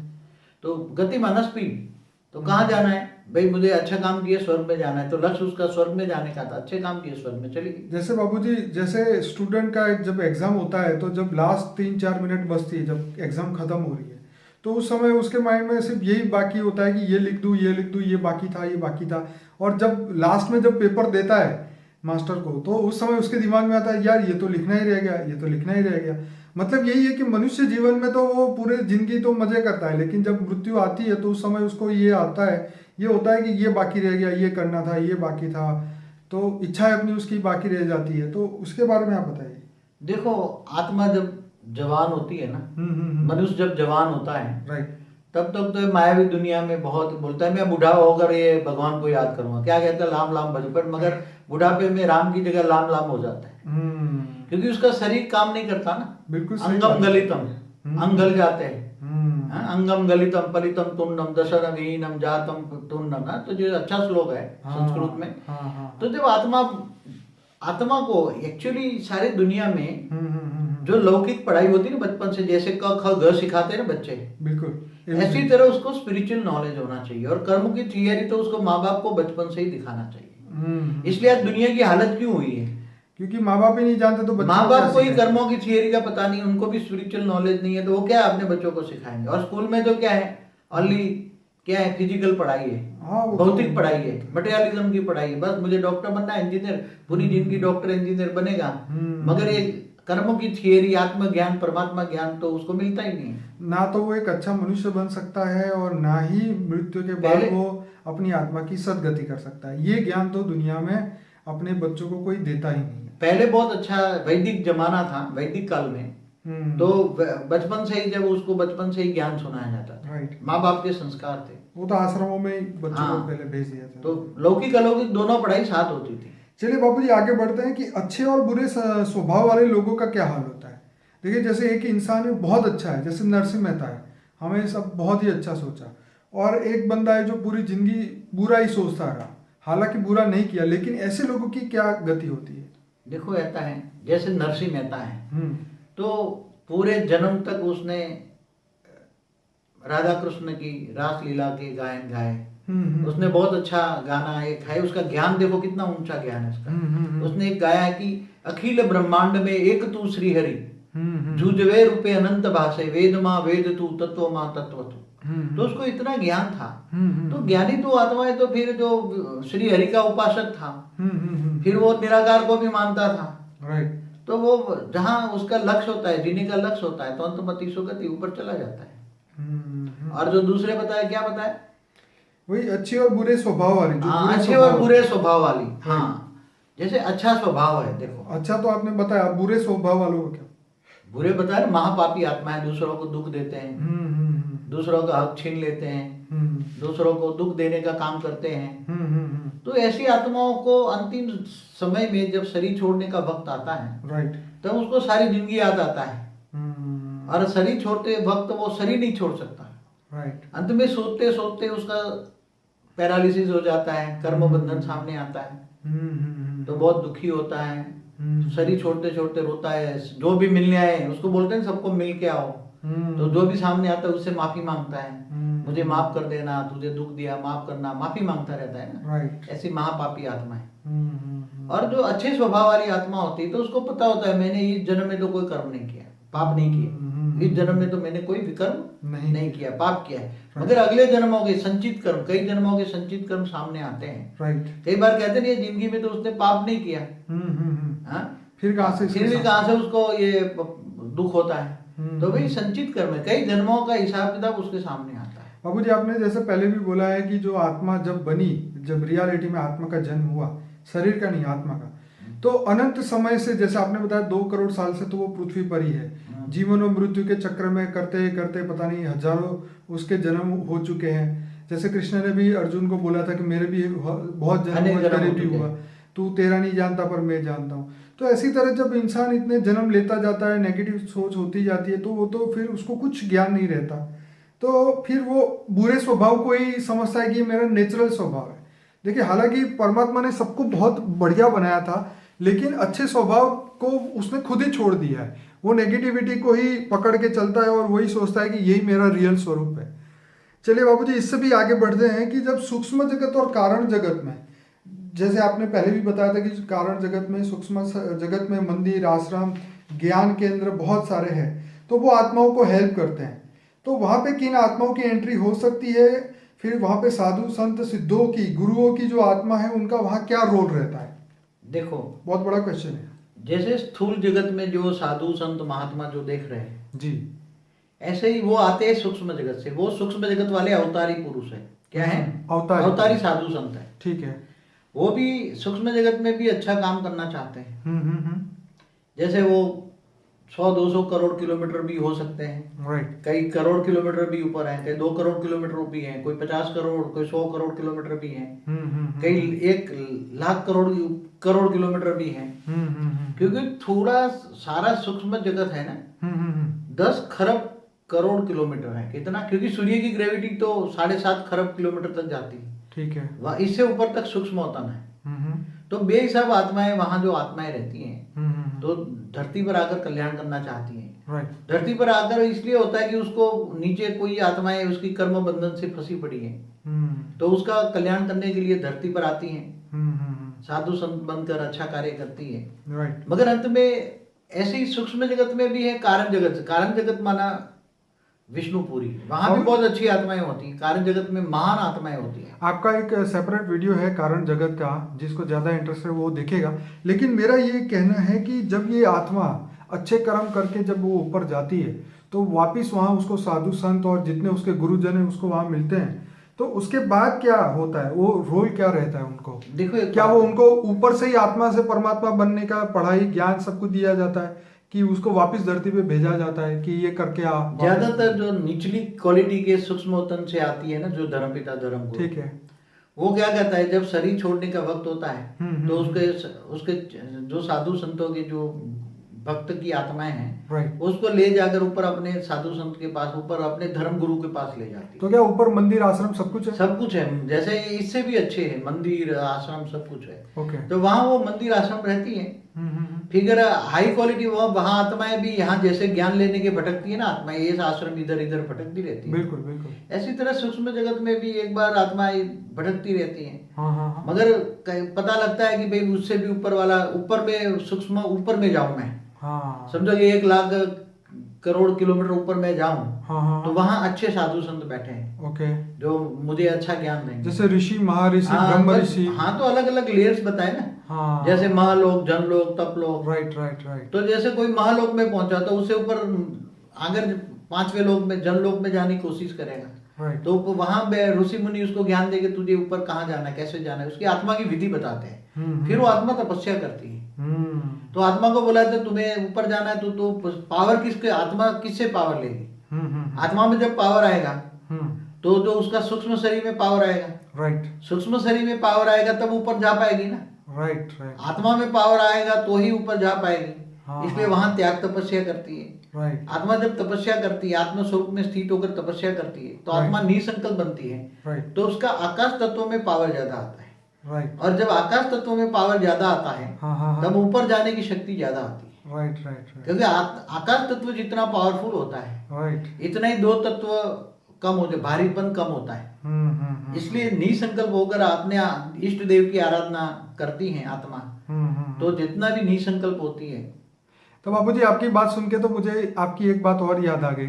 तो गति माना स्पीड। तो कहाँ जाना है भाई, मुझे अच्छा काम किया स्वर्ग में जाना है, तो लक्ष्य उसका स्वर्ग में जाने का था, अच्छे काम किए स्वर्ग में चली गई। जैसे बाबूजी, जैसे स्टूडेंट का जब एग्जाम होता है तो जब लास्ट 3-4 मिनट बचती है, जब एग्जाम खत्म हो रही है, तो उस समय उसके माइंड में सिर्फ यही बाकी होता है कि ये लिख दूँ, ये लिख दूँ, ये बाकी था, ये बाकी था। और जब लास्ट में जब पेपर देता है मास्टर को, तो उस समय उसके दिमाग में आता है यार ये तो लिखना ही रह गया, ये तो लिखना ही रह गया। मतलब यही है कि मनुष्य जीवन में तो वो पूरे जिंदगी तो मजे करता है, लेकिन जब मृत्यु आती है तो उस समय उसको ये आता है, ये होता है कि ये बाकी रह गया, ये करना था, ये बाकी था, तो इच्छाएं अपनी उसकी बाकी रह जाती है। तो उसके बारे में आप बताइए। देखो, आत्मा जब जवान होती है ना, मनुष्य जब जवान होता है, राइट, तब तक तो मायावी दुनिया में बहुत बोलता है मैं बूढ़ा होकर ये भगवान को याद करूंगा, क्या कहता है, लाम लाम भज, पर मगर बुढ़ापे में राम की जगह लाम लाम हो जाता है, क्योंकि उसका शरीर काम नहीं करता ना। बिल्कुल। अंगम गलितम, अंग गल जाते हैं, अंगम गलितम परितम तुंडम दशरम हीनम जातम तुंडम, ना, तो जो अच्छा श्लोक है संस्कृत में। तो जब आत्मा को एक्चुअली सारी दुनिया में जो लौकिक पढ़ाई होती है ना बचपन से, जैसे क ख ग सिखाते हैं ना बच्चे, बिल्कुल ऐसी तरह उसको स्पिरिचुअल नॉलेज होना चाहिए। और कर्म की थियरी तो उसको माँ बाप को बचपन से ही दिखाना चाहिए। इसलिए आज दुनिया की हालत क्यों हुई है, क्योंकि माँ बाप ही नहीं जानते, तो माँ बाप को ही कर्मों की थियरी का पता नहीं, उनको भी स्पिरिचुअल नॉलेज नहीं है, तो वो क्या अपने बच्चों को सिखाएंगे। और स्कूल में तो क्या है, ओनली क्या है, फिजिकल पढ़ाई है, भौतिक पढ़ाई है, मटेरियलिज्म की पढ़ाई है, बस मुझे डॉक्टर बनना है, इंजीनियर, पूरी जिंदगी डॉक्टर इंजीनियर बनेगा, मगर ये कर्मों की थियरी, आत्मज्ञान, परमात्मा ज्ञान तो उसको मिलता ही नहीं है। ना तो वो एक अच्छा मनुष्य बन सकता है और ना ही मृत्यु के बाद वो अपनी आत्मा की सदगति कर सकता है। ये ज्ञान तो दुनिया में अपने बच्चों को कोई देता ही नहीं है। पहले बहुत अच्छा वैदिक जमाना था, वैदिक काल में तो बचपन से ही, जब उसको बचपन से ही ज्ञान सुनाया जाता था, राइट, माँ बाप के संस्कार थे, वो तो आश्रमों में बच्चों को पहले भेज दिया था, तो लौकिक अलौकिक दोनों पढ़ाई साथ होती थी। चलिए बाबूजी आगे बढ़ते हैं कि अच्छे और बुरे स्वभाव वाले लोगों का क्या हाल होता है। देखिए, जैसे एक इंसान है बहुत अच्छा है, जैसे नरसिंह मेहता है, हमें सब बहुत ही अच्छा सोचा, और एक बंदा है जो पूरी जिंदगी बुरा ही सोचता रहा, हालांकि बुरा नहीं किया, लेकिन ऐसे लोगों की क्या गति होती है? देखो, ऐसा है जैसे नरसिंह मेहता है, तो पूरे जन्म तक उसने राधा कृष्ण की रास लीला के गायन गाए, उसने बहुत अच्छा गाना एक है, उसका ज्ञान देखो कितना ऊंचा ज्ञान है उसका। उसने एक गाया है कि अखिल ब्रह्मांड में एक तू श्री हरि, जूझवे रूपे अनंत भाषे, वेद माँ वेद तू तत्व माँ तत्व तू। तो उसको इतना ज्ञान था। तो ज्ञानी तो आत्माएं तो फिर जो श्री हरि का उपासक था, फिर वो निराकार को भी मानता था। राइट। तो वो जहाँ उसका लक्ष्य होता है, जीने का लक्ष्य होता है, तो अंतमति सुगति ऊपर चला जाता है। और जो दूसरे बताए, क्या बताए, वही अच्छे और बुरे स्वभाव वाली, जो हाँ, बुरे अच्छे स्वभाव और बुरे स्वभाव वाली। हाँ, जैसे अच्छा स्वभाव है, देखो अच्छा तो आपने बताया, बुरे स्वभाव वालों को क्या? बुरे बताए ना, महापापी आत्मा है, दूसरों को दुख देते हैं, दूसरों का हक छीन लेते हैं, दूसरों को दुख देने का काम करते हैं। तो ऐसी आत्माओं को अंतिम समय में जब शरीर छोड़ने का वक्त आता है, राइट, तब उसको सारी जिंदगी याद आता है। और शरीर छोड़ते वक्त वो शरीर नहीं छोड़ सकता। राइट, अंत में सोते सोते उसका पैरालिसिस हो जाता है, कर्म बंधन सामने आता है, तो बहुत दुखी होता है, शरीर छोड़ते छोड़ते रोता है। जो भी मिलने आए उसको बोलते हैं सबको मिल के आओ, तो जो भी सामने आता है उससे माफी मांगता है, मुझे माफ कर देना, तुझे दुख दिया, माफ करना, माफी मांगता रहता है ना। राइट। ऐसी महापापी आत्मा है। और जो अच्छे स्वभाव वाली आत्मा होती है, तो उसको पता होता है मैंने इस जन्म में तो कोई कर्म नहीं किया, पाप नहीं किया, इस जन्म में तो मैंने कोई विकर्म नहीं किया, पाप किया है। मगर अगले जन्मों के संचित कर्म, कई जन्मों के संचित कर्म सामने आते हैं। राइट। कई बार कहते नहीं जिंदगी में तो उसने पाप नहीं किया, फिर कहाँ से उसको ये दुख होता है। तो भाई संचित कर्म है, कई जन्मों का हिसाब किताब उसके सामने आता है। बाबू जी, आपने जैसे पहले भी बोला है कि जो आत्मा जब बनी, जब रियलिटी में आत्मा का जन्म हुआ, शरीर का नहीं आत्मा का, तो अनंत समय से, जैसे आपने बताया 2 करोड़ साल से तो वो पृथ्वी पर ही है। जीवन और मृत्यु के चक्र में करते करते पता नहीं हजारों उसके जन्म हो चुके हैं। जैसे कृष्ण ने भी अर्जुन को बोला था कि मेरे भी बहुत जन्म हुए, मेरे भी हुआ, तू तेरा नहीं जानता पर मैं जानता हूँ। तो ऐसी तरह जब इंसान इतने जन्म लेता जाता है, नेगेटिव सोच होती जाती है, तो वो तो फिर उसको कुछ ज्ञान नहीं रहता, तो फिर वो बुरे स्वभाव को ही समझता है कि ये मेरा नेचुरल स्वभाव है। देखिए, हालांकि परमात्मा ने सबको बहुत बढ़िया बनाया था, लेकिन अच्छे स्वभाव को उसने खुद ही छोड़ दिया है। वो नेगेटिविटी को ही पकड़ के चलता है और वही सोचता है कि यही मेरा रियल स्वरूप है। चलिए बाबूजी, इससे भी आगे बढ़ते हैं कि जब सूक्ष्म जगत और कारण जगत में, जैसे आपने पहले भी बताया था कि कारण जगत में, सूक्ष्म जगत में मंदिर, आश्रम, ज्ञान केंद्र बहुत सारे हैं, तो वो आत्माओं को हेल्प करते हैं। तो वहाँ पे किन आत्माओं की एंट्री हो सकती है? फिर वहाँ पे साधु संत सिद्धों की, गुरुओं की जो आत्मा है, उनका वहाँ क्या रोल रहता है? देखो, बहुत बड़ा क्वेश्चन है। जैसे स्थूल जगत में जो साधु संत महात्मा जो देख रहे हैं जी, ऐसे ही वो आते हैं सूक्ष्म जगत से। वो सूक्ष्म जगत वाले अवतारी पुरुष है। क्या है? अवतारी साधु संत है। ठीक है। वो भी सूक्ष्म जगत में भी अच्छा काम करना चाहते हैं। जैसे वो 100-200 करोड़ किलोमीटर भी हो सकते हैं। राइट। कई करोड़ किलोमीटर भी ऊपर हैं, कई 2 करोड़ किलोमीटर भी हैं, कोई 50 करोड़, कोई 100 करोड़ किलोमीटर भी हैं, कई 1 लाख करोड़ किलोमीटर भी हैं। क्योंकि थोड़ा सारा सूक्ष्म जगत है ना, 10 खरब करोड़ किलोमीटर है। कितना? क्योंकि सूर्य की ग्रेविटी तो 7.5 खरब किलोमीटर तक जाती है। ठीक है। इससे ऊपर तक सूक्ष्म होता है। तो बेहिसाब आत्माएं, वहां जो आत्माएं रहती हैं, तो धरती पर आकर कल्याण करना चाहती हैं। राइट। धरती पर आकर इसलिए होता है कि उसको नीचे कोई आत्माएं उसकी कर्म बंधन से फंसी पड़ी है, तो उसका कल्याण करने के लिए धरती पर आती हैं, साधु संत बनकर अच्छा कार्य करती है। राइट। मगर अंत में ऐसे ही सूक्ष्म जगत में भी है कारण जगत। कारण जगत माना विष्णुपुरी, वहां भी बहुत अच्छी आत्माएं होती हैं। कारण जगत में महान आत्माएं होती हैं। आपका एक सेपरेट वीडियो है कारण जगत का, जिसको ज़्यादा इंटरेस्ट है वो देखेगा। लेकिन मेरा ये कहना है कि जब ये आत्मा अच्छे कर्म करके जब वो ऊपर जाती है, तो वापिस वहाँ उसको साधु संत और जितने उसके गुरुजन हैं उसको वहाँ मिलते हैं, तो उसके बाद क्या होता है? वो रोल क्या रहता है उनको? देखो, क्या वो उनको ऊपर से ही आत्मा से परमात्मा बनने का पढ़ाई ज्ञान सब कुछ दिया जाता है, कि उसको वापस धरती पे भेजा जाता है कि ये करके आ? ज्यादातर जो निचली क्वालिटी के सूक्ष्म तन से आती है ना, जो धर्मपिता धर्म को, ठीक है, वो क्या कहता है, जब शरीर छोड़ने का वक्त होता है, तो उसके जो साधु संतों के जो भक्त की आत्माएं हैं, उसको ले जाकर ऊपर अपने साधु संत के पास, ऊपर अपने धर्म गुरु के पास ले जाती है। तो क्या ऊपर मंदिर आश्रम सब कुछ है? सब कुछ है। जैसे इससे भी अच्छे है, मंदिर आश्रम सब कुछ है। ओके। तो वहाँ वो मंदिर आश्रम रहती है। फिगर हाई क्वालिटी वो वहाँ आत्माएं भी, यहाँ जैसे ज्ञान लेने के भटकती है ना आत्माएं, ये आश्रम इधर इधर भटकती रहती है। बिल्कुल बिल्कुल। ऐसी तरह सूक्ष्म जगत में भी एक बार आत्माएं भटकती रहती हैं। मगर पता लगता है कि भाई उससे भी ऊपर वाला, ऊपर में सूक्ष्म ऊपर में जाऊं मैं। समझो कि 1 लाख करोड़ किलोमीटर ऊपर मैं जाऊं, हाँ तो वहां अच्छे साधु संत बैठे हैं ओके, जो मुझे अच्छा ज्ञान देंगे। जैसे ऋषि, महर्षि, हाँ ब्रह्म ऋषि। हाँ, तो अलग अलग लेयर्स बताए ना, हाँ जैसे महालोक, जनलोक, तपलोक। Right right right. तो जैसे कोई महालोक में पहुंचा तो उससे ऊपर अगर 5वें लोक में, जनलोक में जाने की कोशिश करेगा, राइट तो वहां पे ऋषि मुनि उसको ज्ञान देके तुझे ऊपर कहाँ जाना है, कैसे जाना है, उसकी आत्मा की विधि बताते हैं। फिर वो आत्मा तपस्या करती है। तो आत्मा को बोला था तुम्हें ऊपर जाना है, तो पावर किसके, आत्मा किससे पावर लेगी? आत्मा में जब पावर आएगा तो जो उसका सूक्ष्म शरीर में पावर आएगा, राइट सूक्ष्म शरीर में पावर आएगा तब ऊपर जा पाएगी ना। राइट राइट आत्मा में पावर आएगा तो ही ऊपर जा पाएगी। हाँ, इसलिए वहां त्याग तपस्या करती है। राइट आत्मा जब तपस्या करती है, आत्म स्वरूप में स्थित होकर तपस्या करती है, तो आत्मा निसंकल्प बनती है। राइट तो उसका आकाश तत्व में पावर ज्यादा आता है। राइट और जब आकाश तत्व में पावर ज्यादा आता है, हाँ तब ऊपर जाने की शक्ति ज्यादा आती है। राइट राइट राइट क्योंकि आकाश तत्व जितना पावरफुल होता है, राइट इतना ही दो तत्व कम होते, भारीपन कम होता है। इसलिए निसंकल्प होकर अपने इष्ट देव की आराधना करती है आत्मा, तो जितना भी निसंकल्प होती है। तो बाबूजी आपकी बात सुन के तो मुझे आपकी एक बात और याद आ गई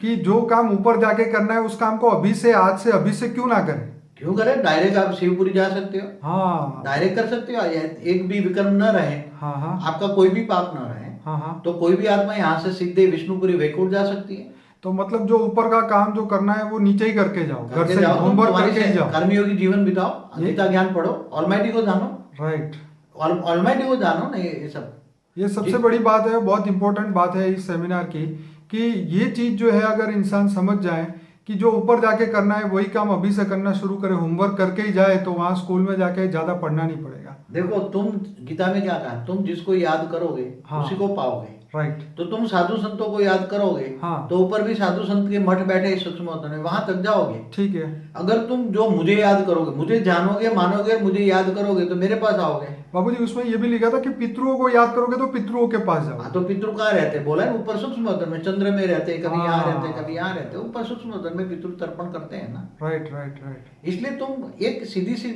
कि जो काम ऊपर जाके करना है उस काम को अभी से, आज से, अभी से क्यों ना करें? क्यों करें? डायरेक्ट आप शिवपुरी जा सकते हो। हाँ डायरेक्ट कर सकते हो। एक भी विकर्म न रहे, हाँ हाँ आपका कोई भी पाप न रहे, हाँ हाँ। तो कोई भी आत्मा यहाँ से सीधे विष्णुपुरी वैकुंठ जा सकती है। तो मतलब जो ऊपर का काम जो करना है वो नीचे ही करके जाओ, घर से होमवर्क करके ही जाओ, कर्मयोगी जीवन बिताओ, गीता ज्ञान पढ़ो, ऑलमाइटी को जानो। राइट ऑलमाइटी को जानो ना। ये सब, ये सबसे बड़ी बात है, बहुत इंपॉर्टेंट बात है इस सेमिनार की, कि ये चीज जो है अगर इंसान समझ जाए कि जो ऊपर जाके करना है वही काम अभी से करना शुरू करे, होमवर्क करके ही जाए, तो वहाँ स्कूल में जाके ज्यादा पढ़ना नहीं पड़ेगा। देखो तुम गीता में क्या कहा, तुम जिसको याद करोगे उसी को पाओगे। राइट। तो तुम साधु संतों को याद करोगे, तो ऊपर भी साधु संत के मठ बैठे सूक्ष्म होते हैं, वहां तक जाओगे। ठीक है। अगर तुम जो मुझे याद करोगे, मुझे जानोगे, मानोगे, मुझे याद करोगे, तो मेरे पास आओगे। बाबूजी उसमें ये भी लिखा था कि पितरों को याद करोगे तो पितरों के पास जाओ। तो पितृ कहाँ रहते? बोला है ऊपर सूक्ष्म होतन में, चंद्र में रहते, कभी यहाँ रहते, कभी यहाँ रहते, ऊपर सूक्ष्म होतन में पितृ तर्पण करते हैं ना। Right right right. इसलिए तुम एक सीधी सी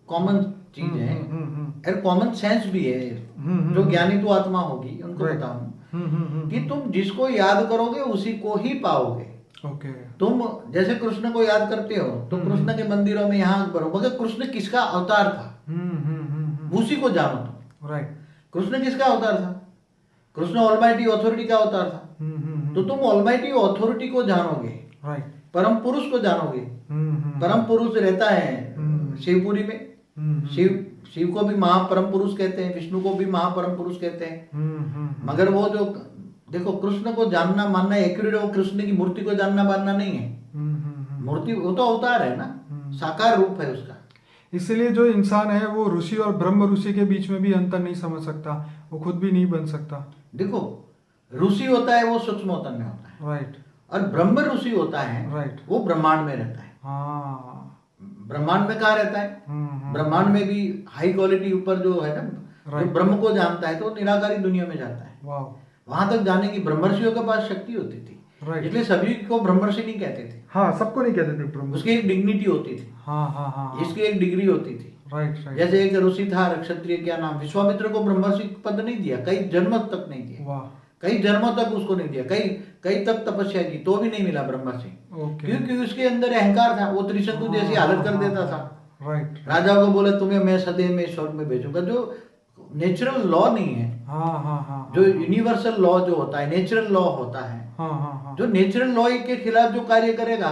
कॉमन चीज है, और कॉमन सेंस भी है, जो ज्ञानी तो आत्मा होगी उनको बताऊं कि तुम जिसको याद करोगे उसी को ही पाओगे। ओके। तुम जैसे कृष्ण को याद करते हो तो कृष्ण के मंदिरों में यहाँ करो, मगर कृष्ण किसका अवतार था उसी को जानो तुम। राइट। कृष्ण किसका अवतार था? कृष्ण ऑलमाइटी ऑथोरिटी का अवतार था। तो तुम ऑलमाइटी ऑथोरिटी को जानोगे, राइट। परम पुरुष को जानोगे। परम पुरुष रहता है शिवपुरी में। शिव को भी महापरम पुरुष कहते हैं, विष्णु को भी महापरम पुरुष कहते हैं। मगर वो जो देखो, कृष्ण को जानना मानना एक्यूरेट, वो कृष्ण की मूर्ति को जानना मानना नहीं है। मूर्ति वो तो अवतार है ना, साकार रूप है उसका। इसलिए जो इंसान है वो ऋषि और ब्रह्म ऋषि के बीच में भी अंतर नहीं समझ सकता, वो खुद भी नहीं बन सकता। देखो ऋषि होता है वो सूक्ष्म होतन में होता है, राइट। और ब्रह्म ऋषि होता है, राइट, वो ब्रह्मांड में रहता है। हाँ। ब्रह्मांड में कहाँ रहता है? ब्रह्मांड में भी हाई क्वालिटी ऊपर जो है ना, जो ब्रह्म को जानता है तो निराकारी दुनिया में जाता है। वाह। वहां तक जाने की ब्रह्मर्षियों के पास शक्ति होती थी। राइट। इसलिए सभी को ब्रह्मर्षि नहीं कहते थे। हाँ, सबको नहीं कहते थे ब्रह्म। उसकी एक डिग्निटी होती थी। हाँ हाँ हाँ। इसकी एक डिग्री होती थी। Right right. जैसे एक ऋषि था क्षत्रिय, क्या नाम, विश्वामित्र को ब्रह्मर्षि पद नहीं दिया, कई जन्म तक नहीं दिया। वाह। कई जन्मों तक उसको नहीं दिया, कई तक तपस्या की तो भी नहीं मिला ब्रह्मर्षि। क्योंकि उसके अंदर अहंकार था, वो त्रिशंकु जैसी हालत कर देता था। राइट। राजा को बोले तुम्हें मैं सदैव में स्वर्ग में भेजूंगा, जो नेचुरल लॉ नहीं है। हाँ हाँ हाँ। जो यूनिवर्सल लॉ जो होता है, नेचुरल लॉ होता है। हाँ हाँ हाँ। जो नेचुरल लॉ के खिलाफ जो कार्य करेगा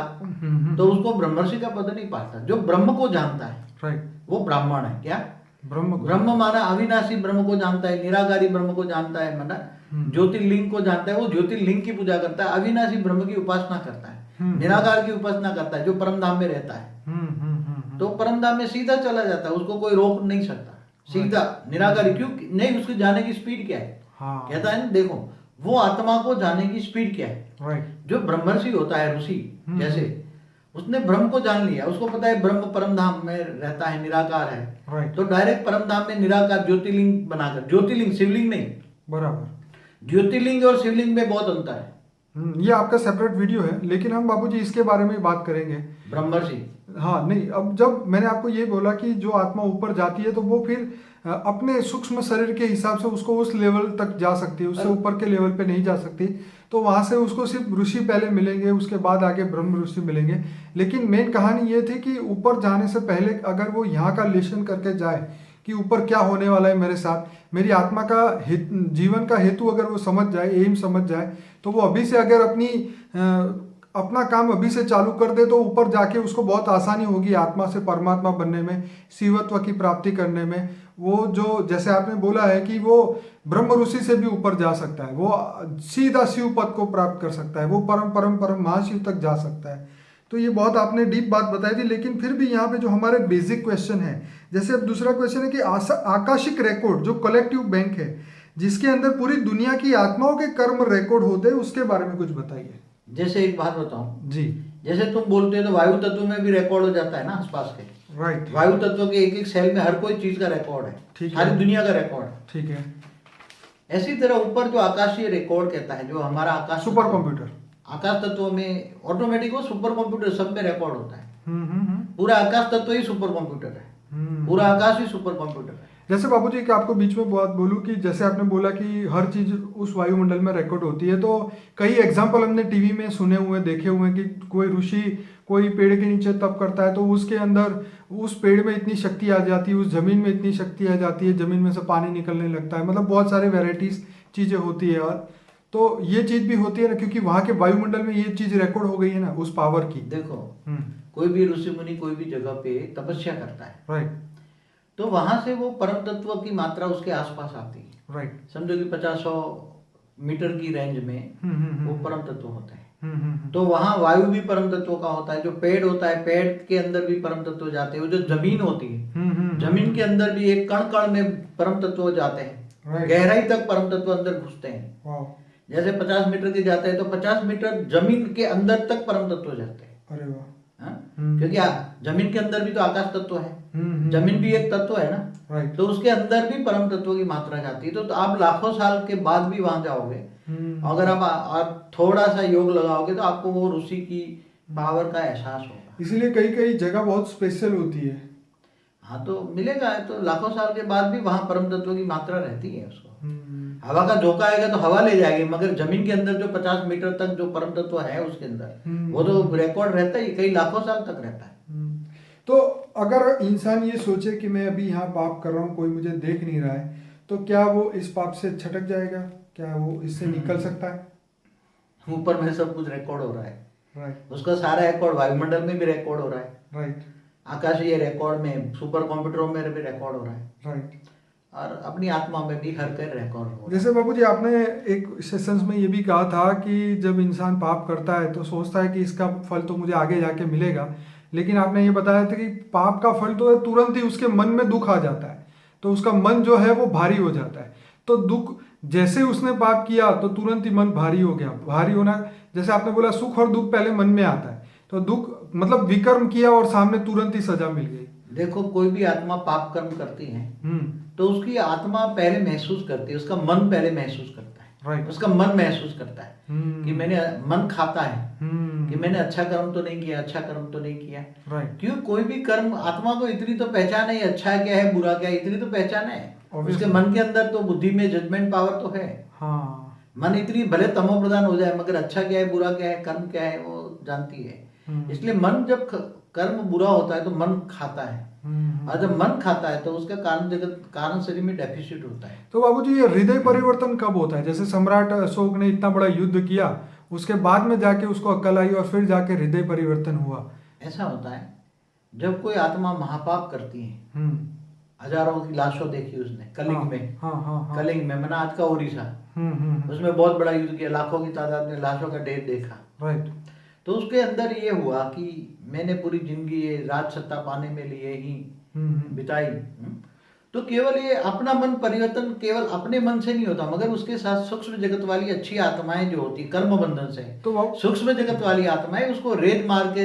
तो उसको ब्रह्मर्षि का पद नहीं पाता। जो ब्रह्म को जानता है, राइट, वो ब्राह्मण है। क्या? ब्रह्म माना अविनाशी ब्रह्म को जानता है, निराकारी ब्रह्म को जानता है, माना ज्योतिर्लिंग को जानता है, वो ज्योतिर्लिंग की पूजा करता है, अविनाशी ब्रह्म की उपासना करता है, निराकार की उपासना करता है, जो परम धाम में रहता है। तो परम धाम में सीधा चला जाता है, उसको कोई रोक नहीं सकता, सीधा निराकारी। क्यों नहीं? उसके जाने की स्पीड क्या है? हाँ। कहता है ना, देखो वो आत्मा को जाने की स्पीड क्या है। राइट। जो ब्रह्मर्षि होता है, ऋषि जैसे, उसने ब्रह्म को जान लिया, उसको पता है ब्रह्म परम धाम में रहता है, निराकार है। राइट। तो डायरेक्ट परम धाम में निराकार ज्योतिर्लिंग बनाकर, ज्योतिर्लिंग शिवलिंग नहीं, बराबर, ज्योतिर्लिंग और शिवलिंग में बहुत अंतर है। ये आपका सेपरेट वीडियो है, लेकिन हम बाबूजी इसके बारे में बात करेंगे। ब्रह्मर्षि, हाँ नहीं, अब जब मैंने आपको ये बोला कि जो आत्मा ऊपर जाती है तो वो फिर अपने सूक्ष्म शरीर के हिसाब से उसको उस लेवल तक जा सकती है, उससे ऊपर के लेवल पे नहीं जा सकती। तो वहां से उसको सिर्फ ऋषि पहले मिलेंगे, उसके बाद आगे ब्रह्म ऋषि मिलेंगे। लेकिन मेन कहानी ये थी कि ऊपर जाने से पहले अगर वो यहाँ का लेशन करके जाए कि ऊपर क्या होने वाला है मेरे साथ, मेरी आत्मा का जीवन का हेतु अगर वो समझ जाए, एम समझ जाए, तो वो अभी से अगर अपना काम अभी से चालू कर दे तो ऊपर जाके उसको बहुत आसानी होगी आत्मा से परमात्मा बनने में, शिवत्व की प्राप्ति करने में। वो जो जैसे आपने बोला है कि वो ब्रह्म ऋषि से भी ऊपर जा सकता है, वो सीधा शिव पद को प्राप्त कर सकता है, वो परम परम परम महाशिव तक जा सकता है। तो ये बहुत आपने डीप बात बताई थी। लेकिन फिर भी यहाँ पे जो हमारे बेसिक क्वेश्चन है, जैसे अब दूसरा क्वेश्चन है कि आकाशिक रिकॉर्ड जो कलेक्टिव बैंक है, जिसके अंदर पूरी दुनिया की आत्माओं के कर्म रिकॉर्ड होते हैं, उसके बारे में कुछ बताइए। जैसे एक बात बताऊं जी। जैसे तुम बोलते हो तो वायु तत्व में भी रिकॉर्ड हो जाता है ना आसपास के। राइट। वायु तत्व के एक एक सेल में हर कोई चीज का रिकॉर्ड है, ठीक सारी है। दुनिया का रिकॉर्ड है। ठीक है। ऐसी तरह ऊपर जो आकाशीय रिकॉर्ड कहता है, जो हमारा आकाश सुपर कंप्यूटर, आकाश तत्व में ऑटोमेटिक वो सुपर कंप्यूटर सब में रिकॉर्ड होता है। हम्म। पूरा आकाश तत्व ही सुपर कंप्यूटर है, पूरा आकाश ही सुपर कंप्यूटर है। जैसे बाबूजी कि आपको बीच में बात बोलूं कि जैसे आपने बोला कि हर चीज उस वायुमंडल में रिकॉर्ड होती है, तो कई एग्जाम्पल हमने टीवी में सुने हुए देखे हुए कि कोई ऋषि कोई पेड़ के नीचे तप करता है तो उसके अंदर उस पेड़ में इतनी शक्ति आ जाती है, उस जमीन में इतनी शक्ति आ जाती है, जमीन में से पानी निकलने लगता है। मतलब बहुत सारे वेराइटीज चीजें होती है। और तो ये चीज भी होती है ना, क्योंकि वहां के वायुमंडल में ये चीज रिकॉर्ड हो गई है ना उस पावर की। देखो कोई भी ऋषि मुनि कोई भी जगह पे तपस्या करता है, राइट, तो वहां से वो परम तत्व की मात्रा उसके आसपास आती है। राइट। समझो कि 50-100 मीटर की रेंज में वो परम तत्व होते हैं। तो वहां वायु भी परम तत्व का होता है, जो पेड़ होता है पेड़ के अंदर भी परम तत्व जाते हैं, वो जो जमीन होती है जमीन के अंदर भी एक कण कण में परम तत्व जाते हैं, गहराई तक परम तत्व अंदर घुसते हैं। जैसे 50 मीटर के जाते हैं तो 50 मीटर जमीन के अंदर तक परम तत्व जाते हैं। अरे वाह। क्योंकि जमीन के अंदर भी तो आकाश तत्व है, जमीन भी एक तत्व है ना, तो उसके अंदर भी परम तत्व की मात्रा जाती है। तो आप लाखों साल के बाद भी वहां जाओगे, अगर आप थोड़ा सा योग लगाओगे तो आपको वो ऋषि की पावर का एहसास होगा। इसलिए कई कई जगह बहुत स्पेशल होती है। हाँ तो मिलेगा, तो लाखों साल के बाद भी वहां परम तत्व की मात्रा रहती है। उसको हवा का झोंका आएगा तो हवा ले जाएगी, मगर जमीन के अंदर जो 50 मीटर तक जो परम तत्व है उसके अंदर वो तो रिकॉर्ड रहता है, कई लाखों साल तक रहता है। तो अगर इंसान ये सोचे कि मैं अभी यहाँ पाप कर रहा हूँ, कोई मुझे देख नहीं रहा है, तो क्या वो इस पाप से छटक जाएगा? क्या वो इससे निकल सकता है? ऊपर में सब कुछ रिकॉर्ड हो रहा है, राइट। उसका सारा रिकॉर्ड वायुमंडल में भी रिकॉर्ड हो रहा है, राइट। आकाशीय रिकॉर्ड में सुपर कंप्यूटरों में भी रिकॉर्ड हो रहा है, राइट। और अपनी आत्मा में भी हर कहीं रिकॉर्ड हो रहा है। जैसे बाबूजी आपने एक सेशंस में ये भी कहा था कि जब इंसान पाप करता है तो सोचता है कि इसका फल तो मुझे आगे जाके मिलेगा, लेकिन आपने ये बताया था कि पाप का फल तो है तुरंत ही उसके मन में दुख आ जाता है, तो उसका मन जो है वो भारी हो जाता है। तो दुख जैसे उसने पाप किया तो तुरंत ही मन भारी हो गया। भारी होना, जैसे आपने बोला सुख और दुख पहले मन में आता है, तो दुख मतलब विकर्म किया और सामने तुरंत ही सजा मिल गई। देखो कोई भी आत्मा पाप कर्म करती है तो उसकी आत्मा पहले महसूस करती है, उसका मन पहले महसूस करता है, राइट। उसका मन महसूस करता है कि मैंने, मन खाता है कि मैंने अच्छा कर्म तो नहीं किया, अच्छा कर्म तो नहीं किया। राइट। क्यों? कोई भी कर्म, आत्मा को इतनी तो पहचान है अच्छा क्या है बुरा क्या है, इतनी तो पहचान है। उसके मन के अंदर तो बुद्धि में जजमेंट पावर तो है। हाँ। मन इतनी भले तमो प्रधान हो जाए मगर अच्छा क्या है बुरा क्या है कर्म क्या है वो जानती है। इसलिए मन जब कर्म बुरा होता है तो मन खाता है, और जब मन खाता है तो उसका कारण शरीर में डेफिसिट होता है। तो बाबूजी ये हृदय परिवर्तन कब होता है? जैसे सम्राट अशोक ने इतना बड़ा युद्ध किया, उसके बाद में जाके उसको अक्ल आई और फिर जाके हृदय परिवर्तन हुआ। ऐसा होता है जब कोई आत्मा महापाप करती है। हजारों की लाशों देखी उसने कलिंग में। कलिंग में मना आज का उड़ीसा, उसमें बहुत बड़ा युद्ध किया, लाखों की तादाद में लाशों का ढेर देखा। राइट। तो उसके अंदर ये हुआ कि मैंने पूरी जिंदगी ये राज सत्ता पाने में लिए ही बिताई। तो केवल ये अपना मन परिवर्तन केवल अपने मन से नहीं होता, मगर उसके साथ सूक्ष्म जगत वाली अच्छी आत्माएं जो होती कर्म बंधन से, तो सूक्ष्म जगत वाली आत्माएं उसको रेत मार के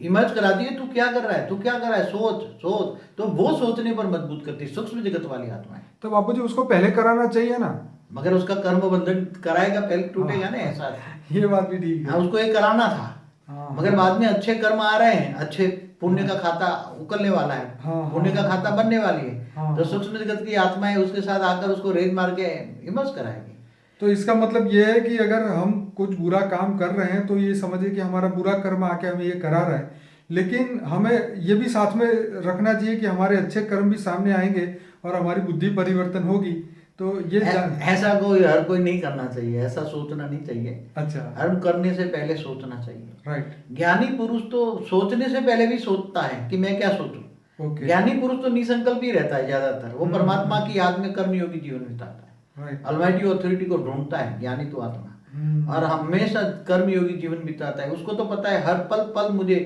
इमर्ज कराती है, तू क्या कर रहा है, तू क्या कर रहा है, सोच सोच, तो वो सोचने पर मजबूत करती है सूक्ष्म जगत वाली आत्माएं। तो बापूजी उसको पहले कराना चाहिए ना, मगर उसका कर्म बंधन कराएगा पहले टूटेगा ना, ऐसा ये बात भी ठीक है। उसको ये कराना था, हाँ, मगर बाद में अच्छे कर्म आ रहे हैं, अच्छे पुण्य का खाता उकलने वाला है, हाँ, पुण्य का खाता बनने वाली है, हाँ, तो सूक्ष्म जगत की आत्मा है उसके साथ आकर उसको रेत मार के इमर्स कराएगी। तो इसका मतलब ये है कि अगर हम कुछ बुरा काम कर रहे हैं तो ये समझिए कि हमारा बुरा कर्म आके हमें ये करा रहा है, लेकिन हमें ये भी साथ में रखना चाहिए कि हमारे अच्छे कर्म भी सामने आएंगे और हमारी बुद्धि परिवर्तन होगी। तो ये ऐसा कोई हर कोई नहीं करना चाहिए, ऐसा सोचना नहीं चाहिए। अच्छा, कर्म करने से पहले सोचना चाहिए। राइट, ज्ञानी पुरुष तो सोचने से पहले भी सोचता है कि मैं क्या सोचूं। ओके, ज्ञानी पुरुष तो निसंकल्प ही रहता है ज्यादातर, वो परमात्मा की याद में कर्मयोगी जीवन बिताता है, राइट, ऑलमाइटी ऑथोरिटी को ढूंढता है ज्ञानी तो आत्मा, और हमेशा कर्मयोगी जीवन बिताता है। उसको तो पता है हर पल पल मुझे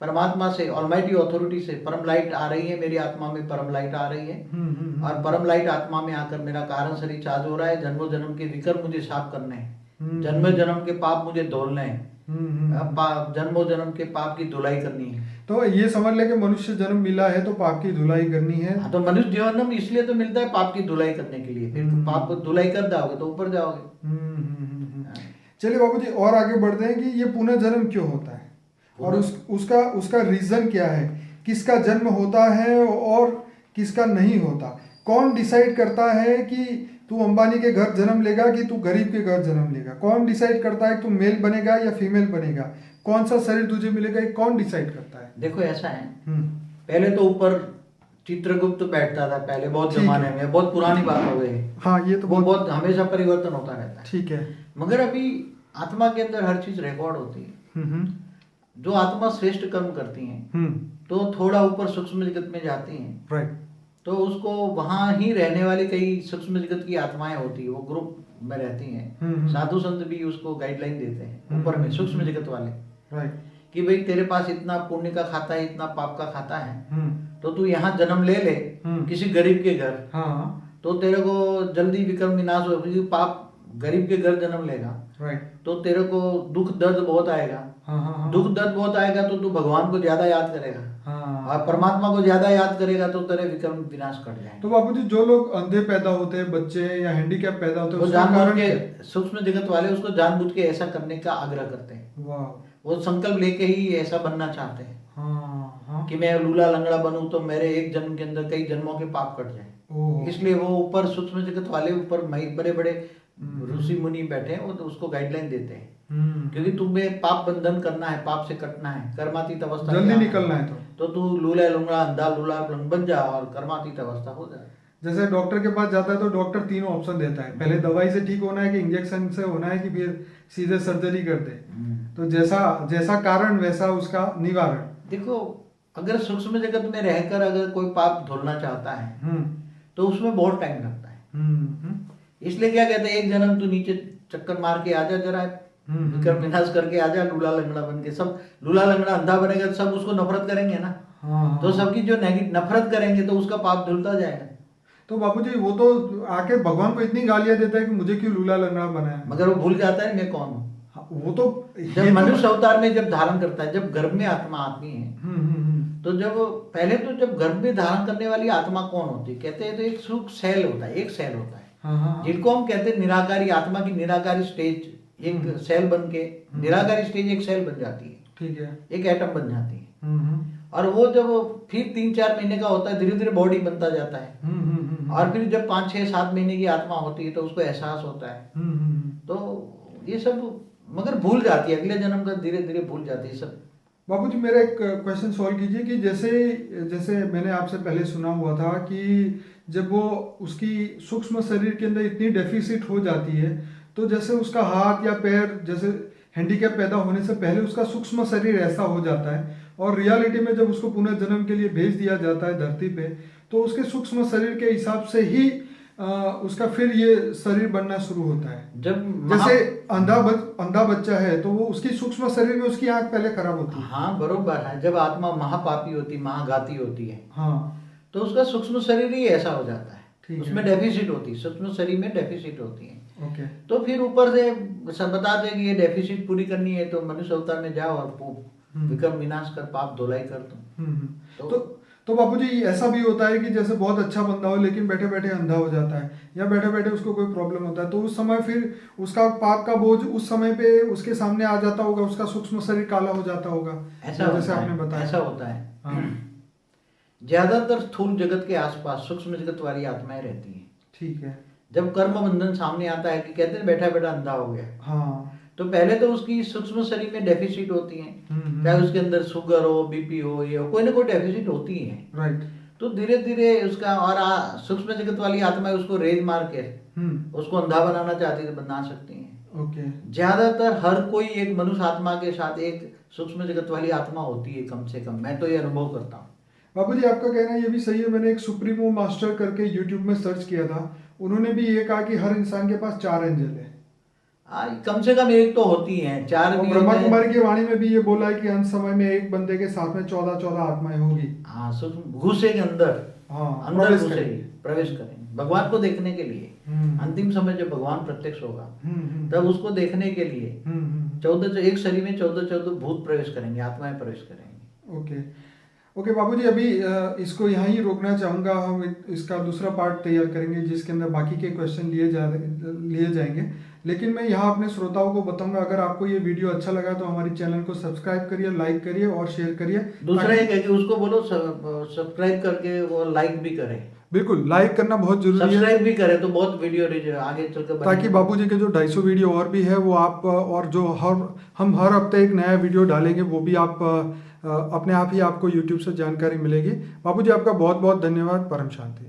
परमात्मा से, ऑलमाइटी ऑथोरिटी से परम लाइट आ रही है, मेरी आत्मा में परम लाइट आ रही है, और परम लाइट आत्मा में आकर मेरा कारण शरीर चार्ज हो रहा है। जन्मों जन्म के विकर मुझे साफ करने हैं, जन्म जन्म के पाप मुझे धोलने हैं, जन्मों जन्म के पाप की धुलाई करनी है। तो ये समझ ले कि मनुष्य जन्म मिला है तो पाप की धुलाई करनी है। हाँ, तो मनुष्य जीवन इसलिए तो मिलता है पाप की धुलाई करने के लिए, फिर पाप को धुलाई कर जाओगे तो ऊपर जाओगे। चलिए बाबू जी, और आगे बढ़ते हैं कि ये पुनर्जन्म क्यों होता है और उसका रीजन क्या है, किसका जन्म होता है और किसका नहीं होता, कौन डिसाइड करता है कि तू अंबानी के घर जन्म लेगा कि तू गरीब के घर जन्म लेगा, कौन डिसाइड करता है कि तू मेल बनेगा या फीमेल बनेगा, कौन सा शरीर तुझे मिलेगा, ये कौन डिसाइड करता है? देखो ऐसा है, पहले तो ऊपर चित्रगुप्त बैठता था, पहले बहुत जमाने में, बहुत पुरानी बात हो गई। हाँ, ये तो बहुत हमेशा परिवर्तन होता रहता है। ठीक है, मगर अभी आत्मा के अंदर हर चीज रिकॉर्ड होती है। जो आत्मा श्रेष्ठ कर्म करती हैं तो थोड़ा ऊपर सूक्ष्म जगत में जाती हैं, राइट, तो उसको वहां ही रहने वाली कई सूक्ष्म जगत की आत्माएं होती है, वो ग्रुप में रहती हैं। साधु संत भी उसको गाइडलाइन देते हैं ऊपर में, सूक्ष्म जगत वाले, राइट, कि भाई तेरे पास इतना पुण्य का खाता है, इतना पाप का खाता है, तो तू यहाँ जन्म ले ले किसी गरीब के घर, हाँ, तो तेरे को जल्दी विक्रम विनाश हो, क्योंकि पाप गरीब के घर जन्म लेगा, राइट, तो तेरे को दुख दर्द बहुत आएगा। हाँ, दुख दर्द बहुत आएगा तो तू भगवान को ज्यादा याद करेगा, हाँ, और परमात्मा को ज्यादा याद करेगा तो तेरे विक्रम विनाश कट जाएंगे। तो बाबूजी, जो लोग अंधे पैदा होते हैं, बच्चे या हैंडीकैप पैदा होते हैं, वो उसका जानबूझ कारण के, क्या? सूक्ष्म जगत वाले उसको जानबूझ के ऐसा करने का आग्रह करते हैं। वाह, वो संकल्प लेके ही ऐसा बनना चाहते हैं, हाँ, हाँ, कि मैं लूला लंगड़ा बनूं तो मेरे एक जन्म के अंदर कई जन्मों के पाप कट जाए। इसलिए वो ऊपर सूक्ष्म जगत वाले ऊपर बड़े बड़े ऋषि मुनि बैठे हैं, वो तो उसको गाइडलाइन देते हैं, क्योंकि तुम्हें पाप बंधन करना है, पाप से कटना है, कर्मातीत अवस्था जल्दी निकलना है तो तू लूला लंगड़ा अंधा लूला बन जा और कर्मातीत अवस्था हो जाए। जैसे डॉक्टर के पास जाता है तो डॉक्टर तीनों ऑप्शन देता है, पहले दवाई से ठीक होना है कि इंजेक्शन से होना है कि फिर सीधे सर्जरी कर दे, तो जैसा कारण वैसा उसका निवारण। देखो, अगर सूक्ष्म जगत में रहकर अगर कोई पाप धुलना चाहता है तो उसमें बहुत टाइम लगता है। इसलिए क्या कहते हैं, एक जन्म तू नीचे चक्कर मार के आजा, जरा विक्रम विनाश करके आजा, लूला लंगड़ा बन के। सब लूला लंगड़ा अंधा बनेगा तो सब उसको नफरत करेंगे ना, तो सबकी जो नफरत करेंगे तो उसका पाप धुलता जाएगा। तो बापूजी, वो तो आके भगवान को इतनी गालियां देता है कि मुझे क्यों लूला लंगड़ा बनाया, मगर वो भूल जाता है मैं कौन हूँ। वो तो जब मनुष्य अवतार में जब धारण करता है, जब गर्भ में आत्मा आती है, तो जब पहले तो जब गर्भ में धारण करने वाली आत्मा कौन होती है, कहते हैं तो एक सूक्ष्म सेल होता है, एक सेल होता है, जिनको हम कहते हैं निराकारी, आत्मा की निराकारी स्टेज, एक सेल बन के निराकारी स्टेज एक सेल बन जाती है, ठीक है, एक एटम बन जाती है। और वो जब फिर 3-4 महीने का होता है, धीरे धीरे बॉडी बनता जाता है, और फिर जब 5-6-7 महीने की आत्मा होती है तो उसको एहसास होता है। तो ये सब मगर भूल जाती है, अगले जन्म का धीरे धीरे भूल जाती है सब। बाबूजी, मेरा एक क्वेश्चन सॉल्व कीजिए कि जैसे मैंने आपसे पहले सुना हुआ था कि जब वो उसकी सूक्ष्म शरीर के अंदर इतनी डेफिसिट हो जाती है, तो जैसे उसका हाथ या पैर, जैसे हैंडीकैप पैदा होने से पहले उसका सूक्ष्म शरीर ऐसा हो जाता है, और रियलिटी में जब उसको पुनर्जन्म के लिए भेज दिया जाता है धरती पे, तो उसके सूक्ष्म शरीर के हिसाब से ही उसका फिर ये शरीर बनना शुरू होता है। जैसे अंधा बच्चा है तो वो उसकी सूक्ष्म शरीर में उसकी आंख पहले खराब होती है। हाँ, बरोबर है। जब आत्मा महापापी होती, महाघाती होती है, हाँ, तो उसका सूक्ष्म शरीर ही ऐसा हो जाता है, उसमें डेफिसिट होती है, सूक्ष्म शरीर में डेफिसिट होती है। ओके, तो फिर ऊपर से बताते कि ये डेफिसिट पूरी करनी है तो मनुष्य अवतार में जाओ और विक्रम विनाश कर, पाप धुलाई कर दो। तो बापूजी ऐसा भी होता है कि जैसे बहुत अच्छा बंदा हो लेकिन बैठे बैठे अंधा हो जाता है या बैठे बैठे उसको कोई प्रॉब्लम होता है, तो उस समय फिर उसका पाप का बोझ उस समय पे उसके सामने आ जाता होगा, उसका सूक्ष्म शरीर काला हो जाता होगा, ऐसा जैसे होता आपने है, बताया। ऐसा होता है। हाँ ज्यादातर स्थूल जगत के आसपास सूक्ष्म जगत वाली आत्माएं रहती हैं। ठीक है। जब कर्म बंधन सामने आता है कि कहते हैं बैठा बैठा अंधा हो गया, हाँ तो पहले तो उसकी सूक्ष्म शरीर में डेफिसिट होती है, हम्म। चाहे उसके अंदर शुगर हो, बीपी हो, ये हो, कोई ना कोई डेफिसिट होती है। राइट। तो धीरे धीरे उसका और सूक्ष्म जगत वाली आत्मा उसको रेज मार के उसको अंधा बनाना चाहती है तो बना सकती हैं। ओके। ज्यादातर हर कोई एक मनुष्य आत्मा के साथ एक सूक्ष्म जगत वाली आत्मा होती है, कम से कम मैं तो ये अनुभव करता हूँ। बाबूजी आपका कहना ये भी सही है। मैंने एक सुप्रीमो मास्टर करके यूट्यूब में सर्च किया था, उन्होंने भी ये कहा कि हर इंसान के पास 4 एंजल है। कम से कम एक तो होती है, 4 और भी ब्रह्मा होते हैं। कुमारी की वाणी में भी ये बोला है कि अंत समय में एक बंदे के साथ में 14 आत्माएं होगी। हाँ, सूक्ष्म घुसे के अंदर, हाँ, अंदर प्रवेश घुसेगी, करेंगे। प्रवेश करेंगे भगवान को देखने के लिए। अंतिम समय जब भगवान प्रत्यक्ष होगा तब उसको देखने के लिए 14 एक शरीर में 14 भूत प्रवेश करेंगे, आत्माएं प्रवेश करेंगे। ओके ओके बाबूजी, अभी इसको यहाँ ही रोकना चाहूँगा। हम इसका दूसरा पार्ट तैयार करेंगे जिसके अंदर बाकी के क्वेश्चन लिए जाएंगे। लेकिन मैं यहाँ अपने श्रोताओं को बताऊंगा, अगर आपको ये वीडियो अच्छा लगा तो हमारे चैनल को सब्सक्राइब करिए, लाइक करिए और शेयर करिए। दूसरा एक है कि उसको बोलो सब्सक्राइब करके वो लाइक भी करे। बिल्कुल, लाइक करना बहुत जरूरी है, सब्सक्राइब भी करे तो बहुत वीडियो आगे चलकर ताकि बापूजी के जो 250 वीडियो और भी है वो आप, और जो हम हर हफ्ते एक नया वीडियो डालेंगे वो भी आप अपने आप ही आपको यूट्यूब से जानकारी मिलेगी। बापूजी आपका बहुत बहुत धन्यवाद। परम शांति।